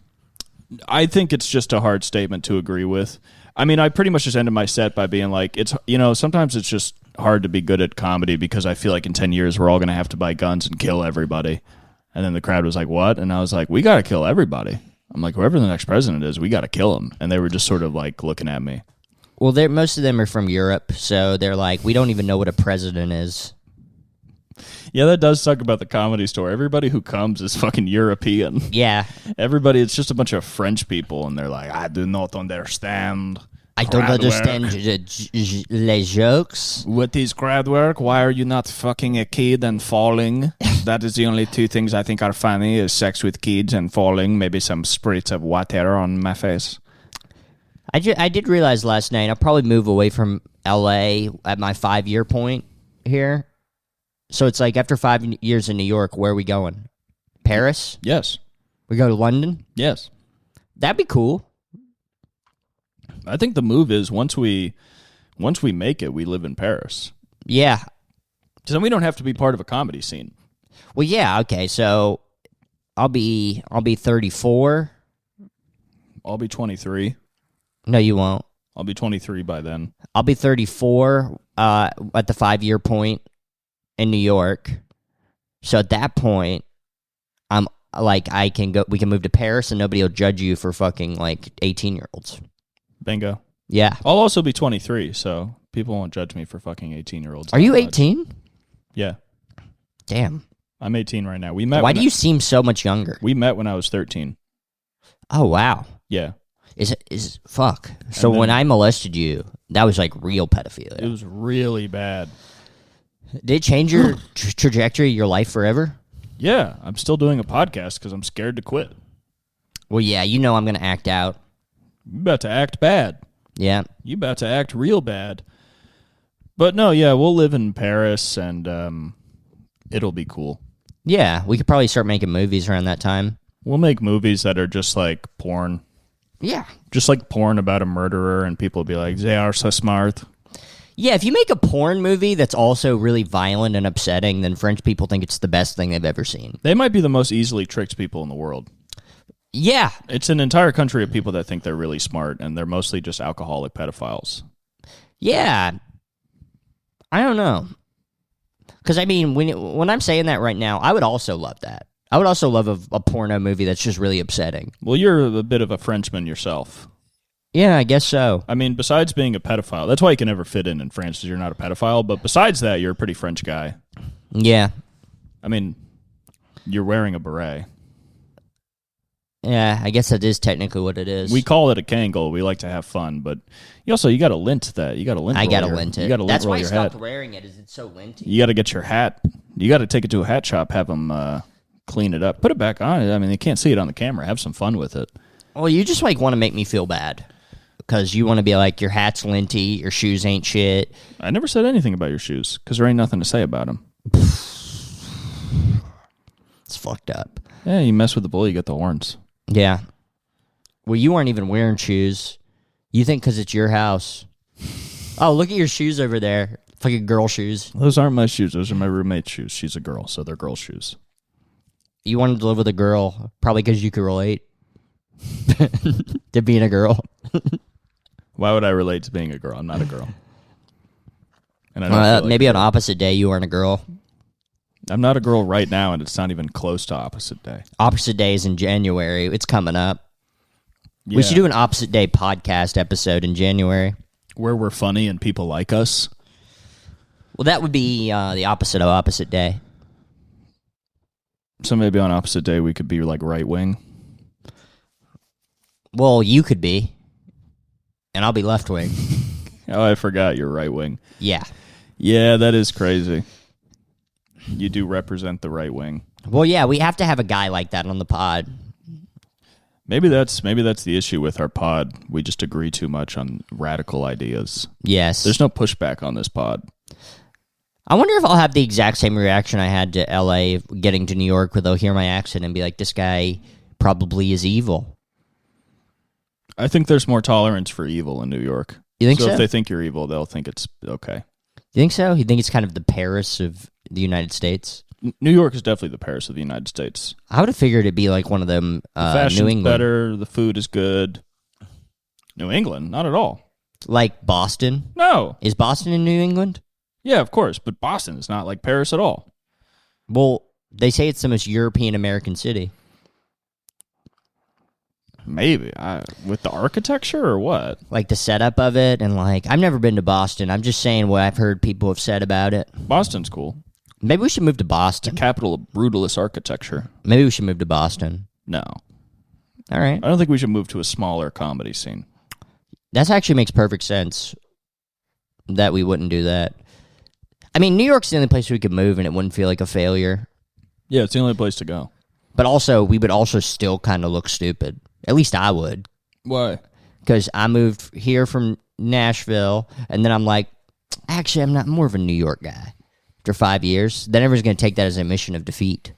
I think it's just a hard statement to agree with. I mean, I pretty much just ended my set by being like, it's, sometimes it's just hard to be good at comedy because I feel like in 10 years we're all going to have to buy guns and kill everybody. And then the crowd was like, what? And I was like, we got to kill everybody. I'm like, whoever the next president is, we got to kill him. And they were just sort of like looking at me. Well, most of them are from Europe, so they're like, we don't even know what a president is. Yeah, that does suck about the Comedy Store. Everybody who comes is fucking European. Yeah. Everybody, it's just a bunch of French people, and they're like, I do not understand. I don't understand les jokes. What is crowd work? Why are you not fucking a kid and falling? That is the only two things I think are funny, is sex with kids and falling. Maybe some spritz of water on my face. I did realize last night I'll probably move away from L.A. at my 5-year point here. So it's like after 5 years in New York, where are we going? Paris? Yes. We go to London? Yes. That'd be cool. I think the move is once we make it, we live in Paris. Yeah. So then we don't have to be part of a comedy scene. Well, yeah, okay. So I'll be 34. I'll be 23. No, you won't. I'll be 23 by then. I'll be 34 at the 5-year point in New York. So at that point, I'm like, we can move to Paris and nobody will judge you for fucking like 18-year-olds. Bingo. Yeah. I'll also be 23, so people won't judge me for fucking 18-year-olds. Are you 18? Yeah. Damn. I'm 18 right now. We met. Why do you seem so much younger? We met when I was 13. Oh, wow. Yeah. Is fuck. So when I molested you, that was like real pedophilia. It was really bad. Did it change your trajectory of your life forever? Yeah. I'm still doing a podcast because I'm scared to quit. Well, yeah, I'm going to act out. You about to act bad. Yeah. You about to act real bad. But no, yeah, we'll live in Paris and it'll be cool. Yeah, we could probably start making movies around that time. We'll make movies that are just like porn. Yeah. Just like porn about a murderer, and people will be like, they are so smart. Yeah, if you make a porn movie that's also really violent and upsetting, then French people think it's the best thing they've ever seen. They might be the most easily tricked people in the world. Yeah. It's an entire country of people that think they're really smart, and they're mostly just alcoholic pedophiles. Yeah. I don't know. Because, I mean, when I'm saying that right now, I would also love that. I would also love a porno movie that's just really upsetting. Well, you're a bit of a Frenchman yourself. Yeah, I guess so. I mean, besides being a pedophile, that's why you can never fit in France, because you're not a pedophile, but besides that, you're a pretty French guy. Yeah. I mean, you're wearing a beret. Yeah, I guess that is technically what it is. We call it a Kangol. We like to have fun, but you got to lint that. You got to lint. I got to lint it. You got to lint That's roll why I your stopped hat. wearing it. Is it's so linty? You got to get your hat. You got to take it to a hat shop. Have them clean it up. Put it back on. I mean, they can't see it on the camera. Have some fun with it. Well, you just like want to make me feel bad because you want to be like, your hat's linty, your shoes ain't shit. I never said anything about your shoes because there ain't nothing to say about them. It's fucked up. Yeah, you mess with the bull, you get the horns. Yeah. Well, you weren't even wearing shoes. You think because it's your house. Oh, look at your shoes over there. Fucking girl shoes. Those aren't my shoes. Those are my roommate's shoes. She's a girl, so they're girl shoes. You wanted to live with a girl, probably because you could relate to being a girl. Why would I relate to being a girl? I'm not a girl. And I don't feel like maybe on opposite day you weren't a girl. I'm not a girl right now, and it's not even close to opposite day. Opposite day is in January. It's coming up. Yeah. We should do an opposite day podcast episode in January. Where we're funny and people like us. Well, that would be the opposite of opposite day. So maybe on opposite day we could be like right wing. Well, you could be, and I'll be left wing. Oh, I forgot you're right wing. Yeah. Yeah, that is crazy. You do represent the right wing. Well, yeah, we have to have a guy like that on the pod. Maybe that's the issue with our pod. We just agree too much on radical ideas. Yes. There's no pushback on this pod. I wonder if I'll have the exact same reaction I had to LA getting to New York, where they'll hear my accent and be like, this guy probably is evil. I think there's more tolerance for evil in New York. You think so? So if they think you're evil, they'll think it's okay. You think so? You think it's kind of the Paris of the United States? New York is definitely the Paris of the United States. I would have figured it'd be like one of them. The fashion's New England, better. The food is good. New England, not at all. like Boston. No. Is Boston in New England? Yeah, of course, but Boston is not like Paris at all. Well, they say it's the most European American city. Maybe. With the architecture or what? Like the setup of it, and like, I've never been to Boston. I'm just saying what I've heard people have said about it. Boston's cool. Maybe we should move to Boston. Capital of brutalist architecture. Maybe we should move to Boston. No. All right. I don't think we should move to a smaller comedy scene. That actually makes perfect sense that we wouldn't do that. I mean, New York's the only place we could move and it wouldn't feel like a failure. Yeah, it's the only place to go. But also, we would also still kind of look stupid. At least I would. Why? Because I moved here from Nashville, and then I'm like, actually, I'm not more of a New York guy. After 5 years, then everyone's going to take that as a mission of defeat.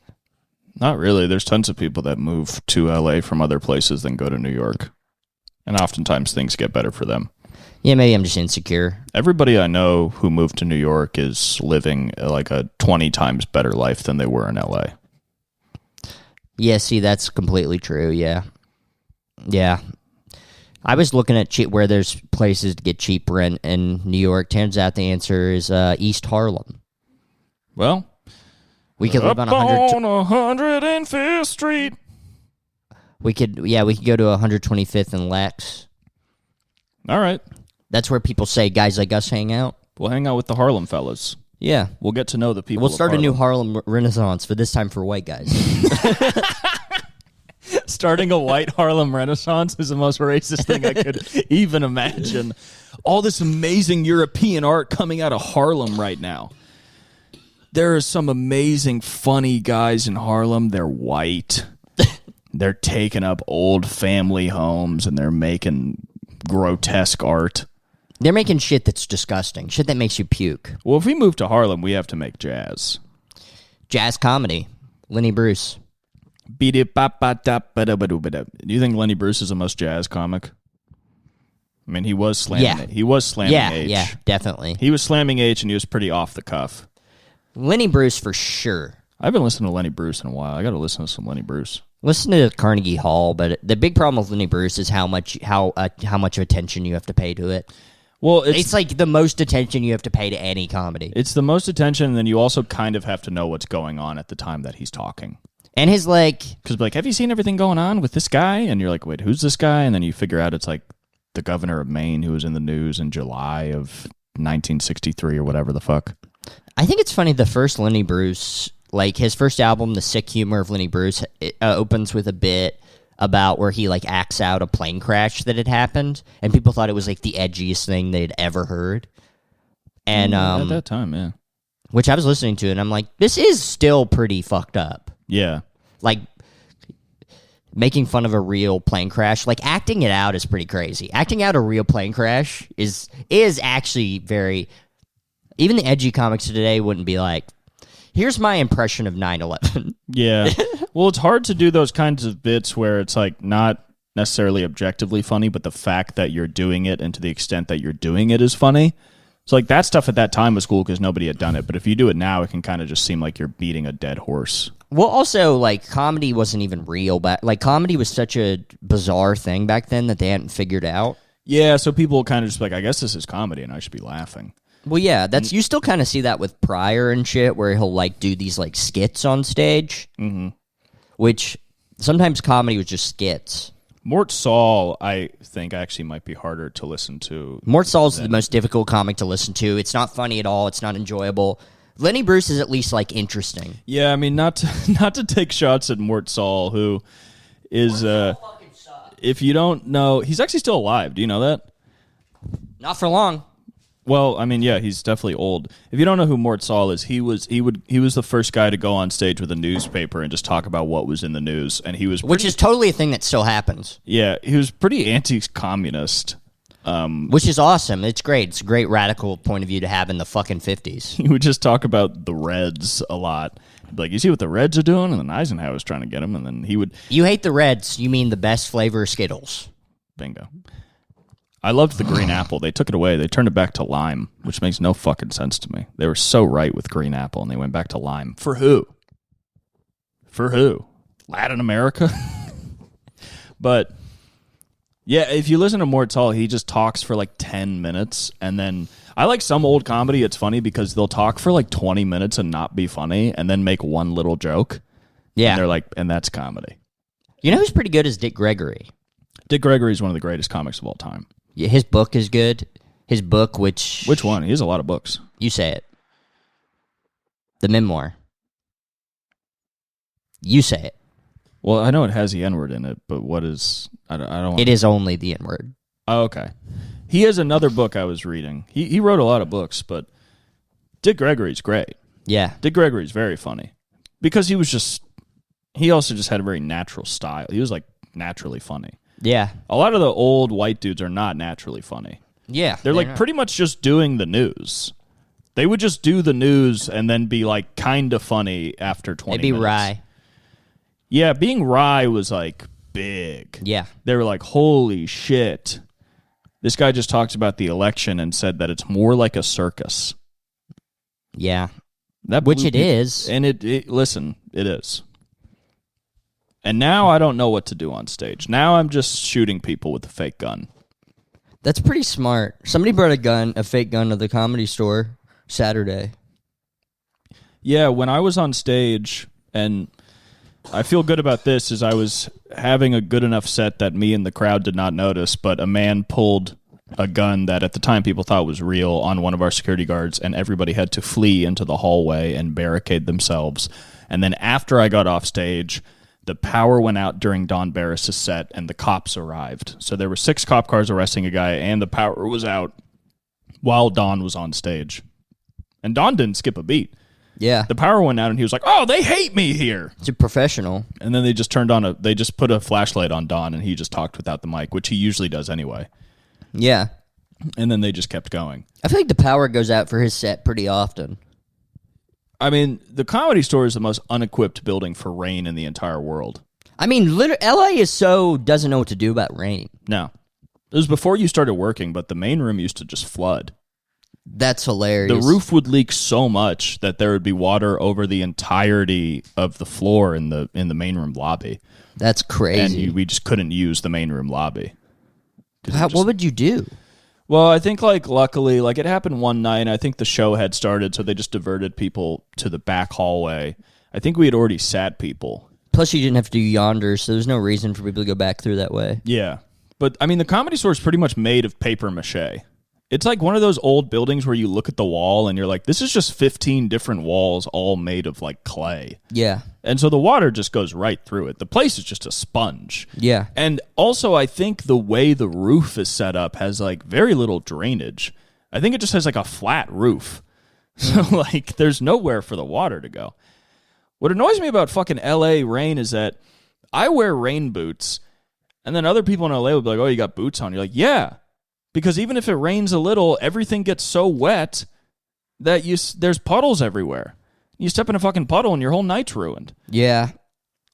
Not really. There's tons of people that move to LA from other places than go to New York. And oftentimes things get better for them. Yeah, maybe I'm just insecure. Everybody I know who moved to New York is living like a 20 times better life than they were in LA. Yeah, see, that's completely true, yeah. Yeah. I was looking at where there's places to get cheap rent in New York. Turns out the answer is East Harlem. Well, we could live on 105th Street. We could go to 125th and Lex. All right. That's where people say guys like us hang out. We'll hang out with the Harlem fellas. Yeah. We'll get to know the people. We'll start a new Harlem Renaissance, but this time for white guys. Starting a white Harlem Renaissance is the most racist thing I could even imagine. All this amazing European art coming out of Harlem right now. There are some amazing, funny guys in Harlem. They're white. They're taking up old family homes, and they're making grotesque art. They're making shit that's disgusting. Shit that makes you puke. Well, if we move to Harlem, we have to make jazz. Jazz comedy. Lenny Bruce. Do you think Lenny Bruce is the most jazz comic? I mean, he was slamming it. He was slamming H. Yeah, definitely. He was slamming H, and he was pretty off the cuff. Lenny Bruce for sure. I haven't listened to Lenny Bruce in a while. I got to listen to some Lenny Bruce. Listen to Carnegie Hall, but the big problem with Lenny Bruce is how much attention you have to pay to it. Well, it's like the most attention you have to pay to any comedy. It's the most attention, and then you also kind of have to know what's going on at the time that he's talking. And his because have you seen everything going on with this guy? And you're like, wait, who's this guy? And then you figure out it's like the governor of Maine who was in the news in July of 1963 or whatever the fuck. I think it's funny, the first Lenny Bruce, like his first album, The Sick Humor of Lenny Bruce, it opens with a bit about where he like acts out a plane crash that had happened, and people thought it was like the edgiest thing they'd ever heard. And at that time, yeah. Which I was listening to, and I'm like, this is still pretty fucked up. Yeah. Like, making fun of a real plane crash, like acting it out is pretty crazy. Acting out a real plane crash is actually very... Even the edgy comics of today wouldn't be like, here's my impression of 9/11. Yeah. Well, it's hard to do those kinds of bits where it's like not necessarily objectively funny, but the fact that you're doing it and to the extent that you're doing it is funny. So like that stuff at that time was cool because nobody had done it. But if you do it now, it can kind of just seem like you're beating a dead horse. Well, also, like, comedy wasn't even real. Like, comedy was such a bizarre thing back then that they hadn't figured out. Yeah, so people kind of just like, I guess this is comedy and I should be laughing. Well, yeah, you still kind of see that with Pryor and shit, where he'll like do these like skits on stage, which sometimes comedy was just skits. Mort Saul, I think, actually might be harder to listen to. Mort Saul's the most difficult comic to listen to. It's not funny at all. It's not enjoyable. Lenny Bruce is at least like interesting. Yeah, I mean, not to take shots at Mort Saul, who is if you don't know, he's actually still alive. Do you know that? Not for long. Well, I mean, yeah, he's definitely old. If you don't know who Mort Saul is, he was the first guy to go on stage with a newspaper and just talk about what was in the news, and he was Which is totally a thing that still happens. Yeah, he was pretty anti-communist. Which is awesome. It's great. It's a great radical point of view to have in the fucking 50s. He would just talk about the Reds a lot. He'd be like, you see what the Reds are doing? And then Eisenhower's trying to get him, and then he would... You hate the Reds, you mean the best flavor of Skittles. Bingo. I loved the green apple. They took it away. They turned it back to lime, which makes no fucking sense to me. They were so right with green apple, and they went back to lime. For who? For who? Latin America? But, yeah, if you listen to Mort Saul, he just talks for like 10 minutes, and then... I like some old comedy. It's funny because they'll talk for like 20 minutes and not be funny, and then make one little joke. Yeah. And they're like, and that's comedy. You know who's pretty good is Dick Gregory. Dick Gregory is one of the greatest comics of all time. Yeah, his book is good. His book, which one? He has a lot of books. You say it. The memoir. You say it. Well, I know it has the N-word in it, but what is... I don't. It is only the N-word. Oh, okay. He has another book I was reading. He wrote a lot of books, but Dick Gregory's great. Yeah. Dick Gregory's very funny. Because he also just had a very natural style. He was like naturally funny. Yeah. A lot of the old white dudes are not naturally funny. Yeah. They're like pretty much just doing the news. They would just do the news and then be like kind of funny after 20 minutes. Maybe wry. Yeah, being wry was like big. Yeah. They were like, holy shit. This guy just talked about the election and said that it's more like a circus. Yeah. Which it is. And listen, it is. And now I don't know what to do on stage. Now I'm just shooting people with a fake gun. That's pretty smart. Somebody brought a fake gun to the Comedy Store Saturday. Yeah, when I was on stage, and I feel good about this, is I was having a good enough set that me and the crowd did not notice, but a man pulled a gun that at the time people thought was real on one of our security guards, and everybody had to flee into the hallway and barricade themselves. And then after I got off stage, the power went out during Don Barris' set, and the cops arrived. So there were 6 cop cars arresting a guy, and the power was out while Don was on stage. And Don didn't skip a beat. Yeah. The power went out, and he was like, oh, they hate me here. It's a professional. And then they just they just put a flashlight on Don, and he just talked without the mic, which he usually does anyway. Yeah. And then they just kept going. I feel like the power goes out for his set pretty often. I mean, the Comedy Store is the most unequipped building for rain in the entire world. I mean, LA doesn't know what to do about rain. No. It was before you started working, but the main room used to just flood. That's hilarious. The roof would leak so much that there would be water over the entirety of the floor in the main room lobby. That's crazy. And we just couldn't use the main room lobby. What would you do? Well, I think, luckily, it happened one night, and I think the show had started, so they just diverted people to the back hallway. I think we had already sat people. Plus, you didn't have to do yonder, so there's no reason for people to go back through that way. Yeah. But, I mean, the Comedy Store is pretty much made of paper mache. It's like one of those old buildings where you look at the wall, and you're like, this is just 15 different walls all made of, clay. Yeah. And so the water just goes right through it. The place is just a sponge. Yeah. And also, I think the way the roof is set up has, very little drainage. I think it just has, a flat roof. So, there's nowhere for the water to go. What annoys me about fucking L.A. rain is that I wear rain boots, and then other people in L.A. will be like, oh, you got boots on. You're like, yeah. Because even if it rains a little, everything gets so wet that there's puddles everywhere. You step in a fucking puddle and your whole night's ruined. Yeah.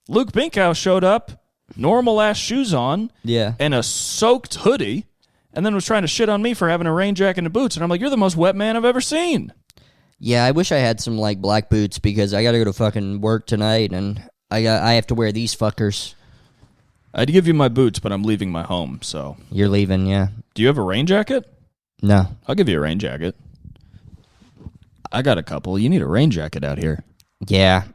Luke Binkhouse showed up, normal-ass shoes on, and a soaked hoodie, and then was trying to shit on me for having a rain jacket and boots. And I'm like, you're the most wet man I've ever seen. Yeah, I wish I had some, black boots because I got to go to fucking work tonight, and I have to wear these fuckers. I'd give you my boots, but I'm leaving my home, so... You're leaving, yeah. Do you have a rain jacket? No. I'll give you a rain jacket. I got a couple. You need a rain jacket out here. Yeah.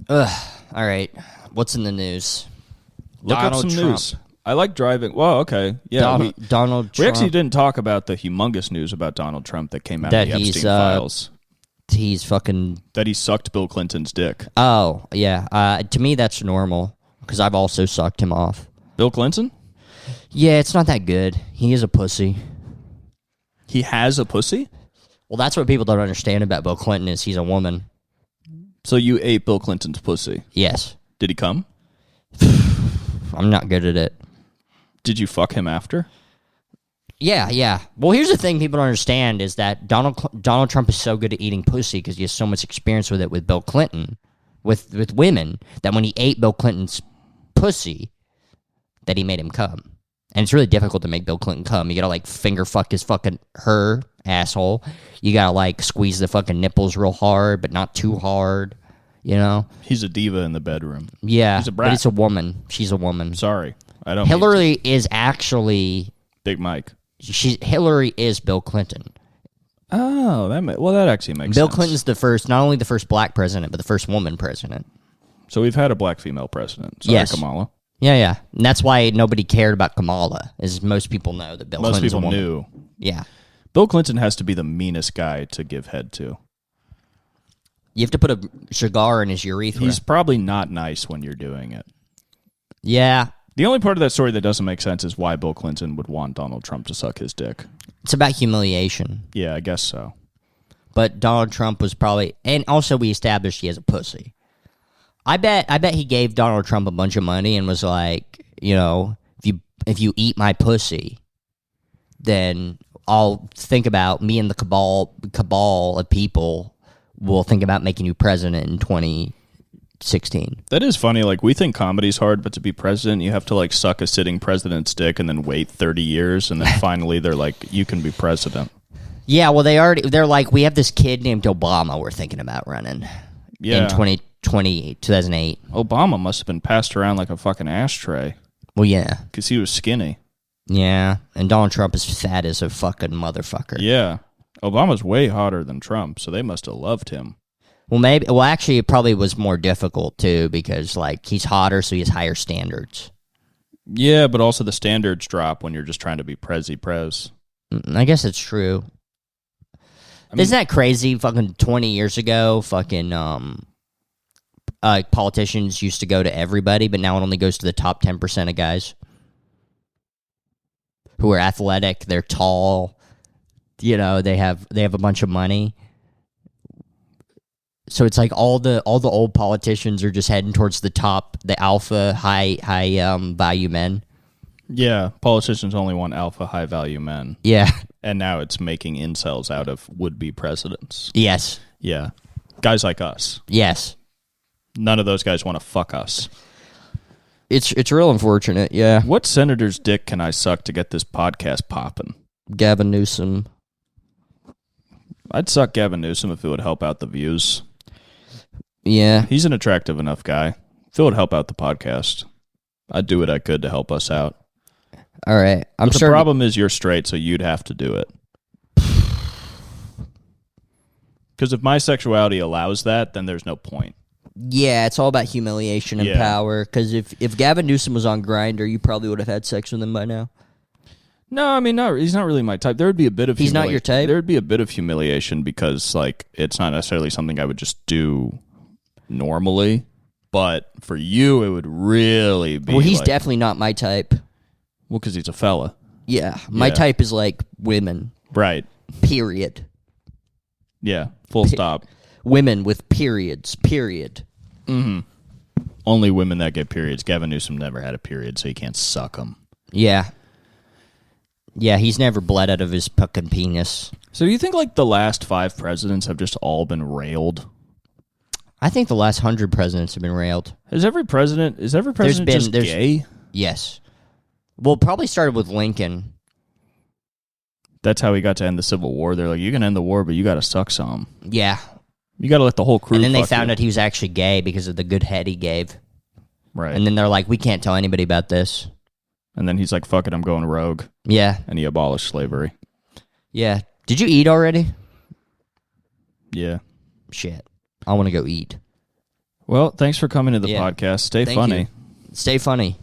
Ugh. All right. What's in the news? Look up some news. I like driving. Well, okay. Yeah. Donald Trump. We actually didn't talk about the humongous news about Donald Trump that came out That of the he's, Epstein Files. He's fucking... That he sucked Bill Clinton's dick. Oh, yeah. To me, that's normal, because I've also sucked him off. Bill Clinton? Yeah, it's not that good. He is a pussy. He has a pussy? Well, that's what people don't understand about Bill Clinton is he's a woman. So you ate Bill Clinton's pussy? Yes. Did he come? I'm not good at it. Did you fuck him after? Yeah. Well, here's the thing people don't understand is that Donald Trump is so good at eating pussy because he has so much experience with it with Bill Clinton, with women, that when he ate Bill Clinton's pussy, that he made him come. And it's really difficult to make Bill Clinton come. You gotta, like, finger fuck her asshole. You gotta, like, squeeze the fucking nipples real hard, but not too hard, you know? He's a diva in the bedroom. Yeah, He's a brat. but it's a woman. She's a woman. Sorry. I don't Hillary is actually... Big Mike. Hillary is Bill Clinton. Oh, that actually makes sense. Bill Clinton's the first, not only the first black president, but the first woman president. So we've had a black female president. Sorry, Yes. Kamala. Yeah. And that's why nobody cared about Kamala, as most people know that Bill Clinton's a woman. Most people knew. Yeah. Bill Clinton has to be the meanest guy to give head to. You have to put a cigar in his urethra. He's probably not nice when you're doing it. Yeah. The only part of that story that doesn't make sense is why Bill Clinton would want Donald Trump to suck his dick. It's about humiliation. Yeah, I guess so. But Donald Trump was probably... And also we established he has a pussy. I bet he gave Donald Trump a bunch of money and was like, you know, if you eat my pussy, then I'll think about me and the cabal of people will think about making you president in 2016. That is funny. Like, we think comedy's hard, but to be president, you have to, like, suck a sitting president's dick and then wait 30 years, and then finally they're like, you can be president. Yeah, well, they're like, we have this kid named Obama we're thinking about running in 2008. Obama must have been passed around like a fucking ashtray. Well, yeah. Because he was skinny. Yeah, and Donald Trump is fat as a fucking motherfucker. Yeah. Obama's way hotter than Trump, so they must have loved him. Well, actually, it probably was more difficult, too, because, like, he's hotter, so he has higher standards. Yeah, but also the standards drop when you're just trying to be prez. I guess it's true. Isn't that crazy? Fucking 20 years ago, fucking politicians used to go to everybody, but now it only goes to the top 10% of guys who are athletic, they're tall, you know, they have a bunch of money. So it's like all the old politicians are just heading towards the top, the alpha high value men. Yeah, politicians only want alpha high value men. Yeah. And now it's making incels out of would-be presidents. Yes. Yeah. Guys like us. Yes. None of those guys want to fuck us. It's real unfortunate, yeah. What senator's dick can I suck to get this podcast popping? Gavin Newsom. I'd suck Gavin Newsom if it would help out the views. Yeah. He's an attractive enough guy. If it would help out the podcast, I'd do what I could to help us out. All right. But the problem is you're straight, so you'd have to do it. Because if my sexuality allows that, then there's no point. Yeah, it's all about humiliation and power. Because if Gavin Newsom was on Grindr, you probably would have had sex with him by now. No, I mean, no, he's not really my type. There would be a bit of He's not your type? There would be a bit of humiliation because, like, it's not necessarily something I would just do normally. But for you, it would really be. Well, he's definitely not my type. Well, because he's a fella. Yeah, my type is like women. Right. Period. Yeah, full stop. Women with periods, period. Mm-hmm. Only women that get periods. Gavin Newsom never had a period, so you can't suck them. Yeah. Yeah, he's never bled out of his fucking penis. So do you think, like, the last 5 presidents have just all been railed? I think the last 100 presidents have been railed. Is every president just gay? Yes. Well, it probably started with Lincoln. That's how he got to end the Civil War. They're like, you can end the war, but you got to suck some. Yeah. You got to let the whole crew. And then they found out he was actually gay because of the good head he gave. Right. And then they're like, we can't tell anybody about this. And then he's like, fuck it, I'm going rogue. Yeah. And he abolished slavery. Yeah. Did you eat already? Yeah. Shit. I want to go eat. Well, thanks for coming to the podcast. Stay funny. Stay funny.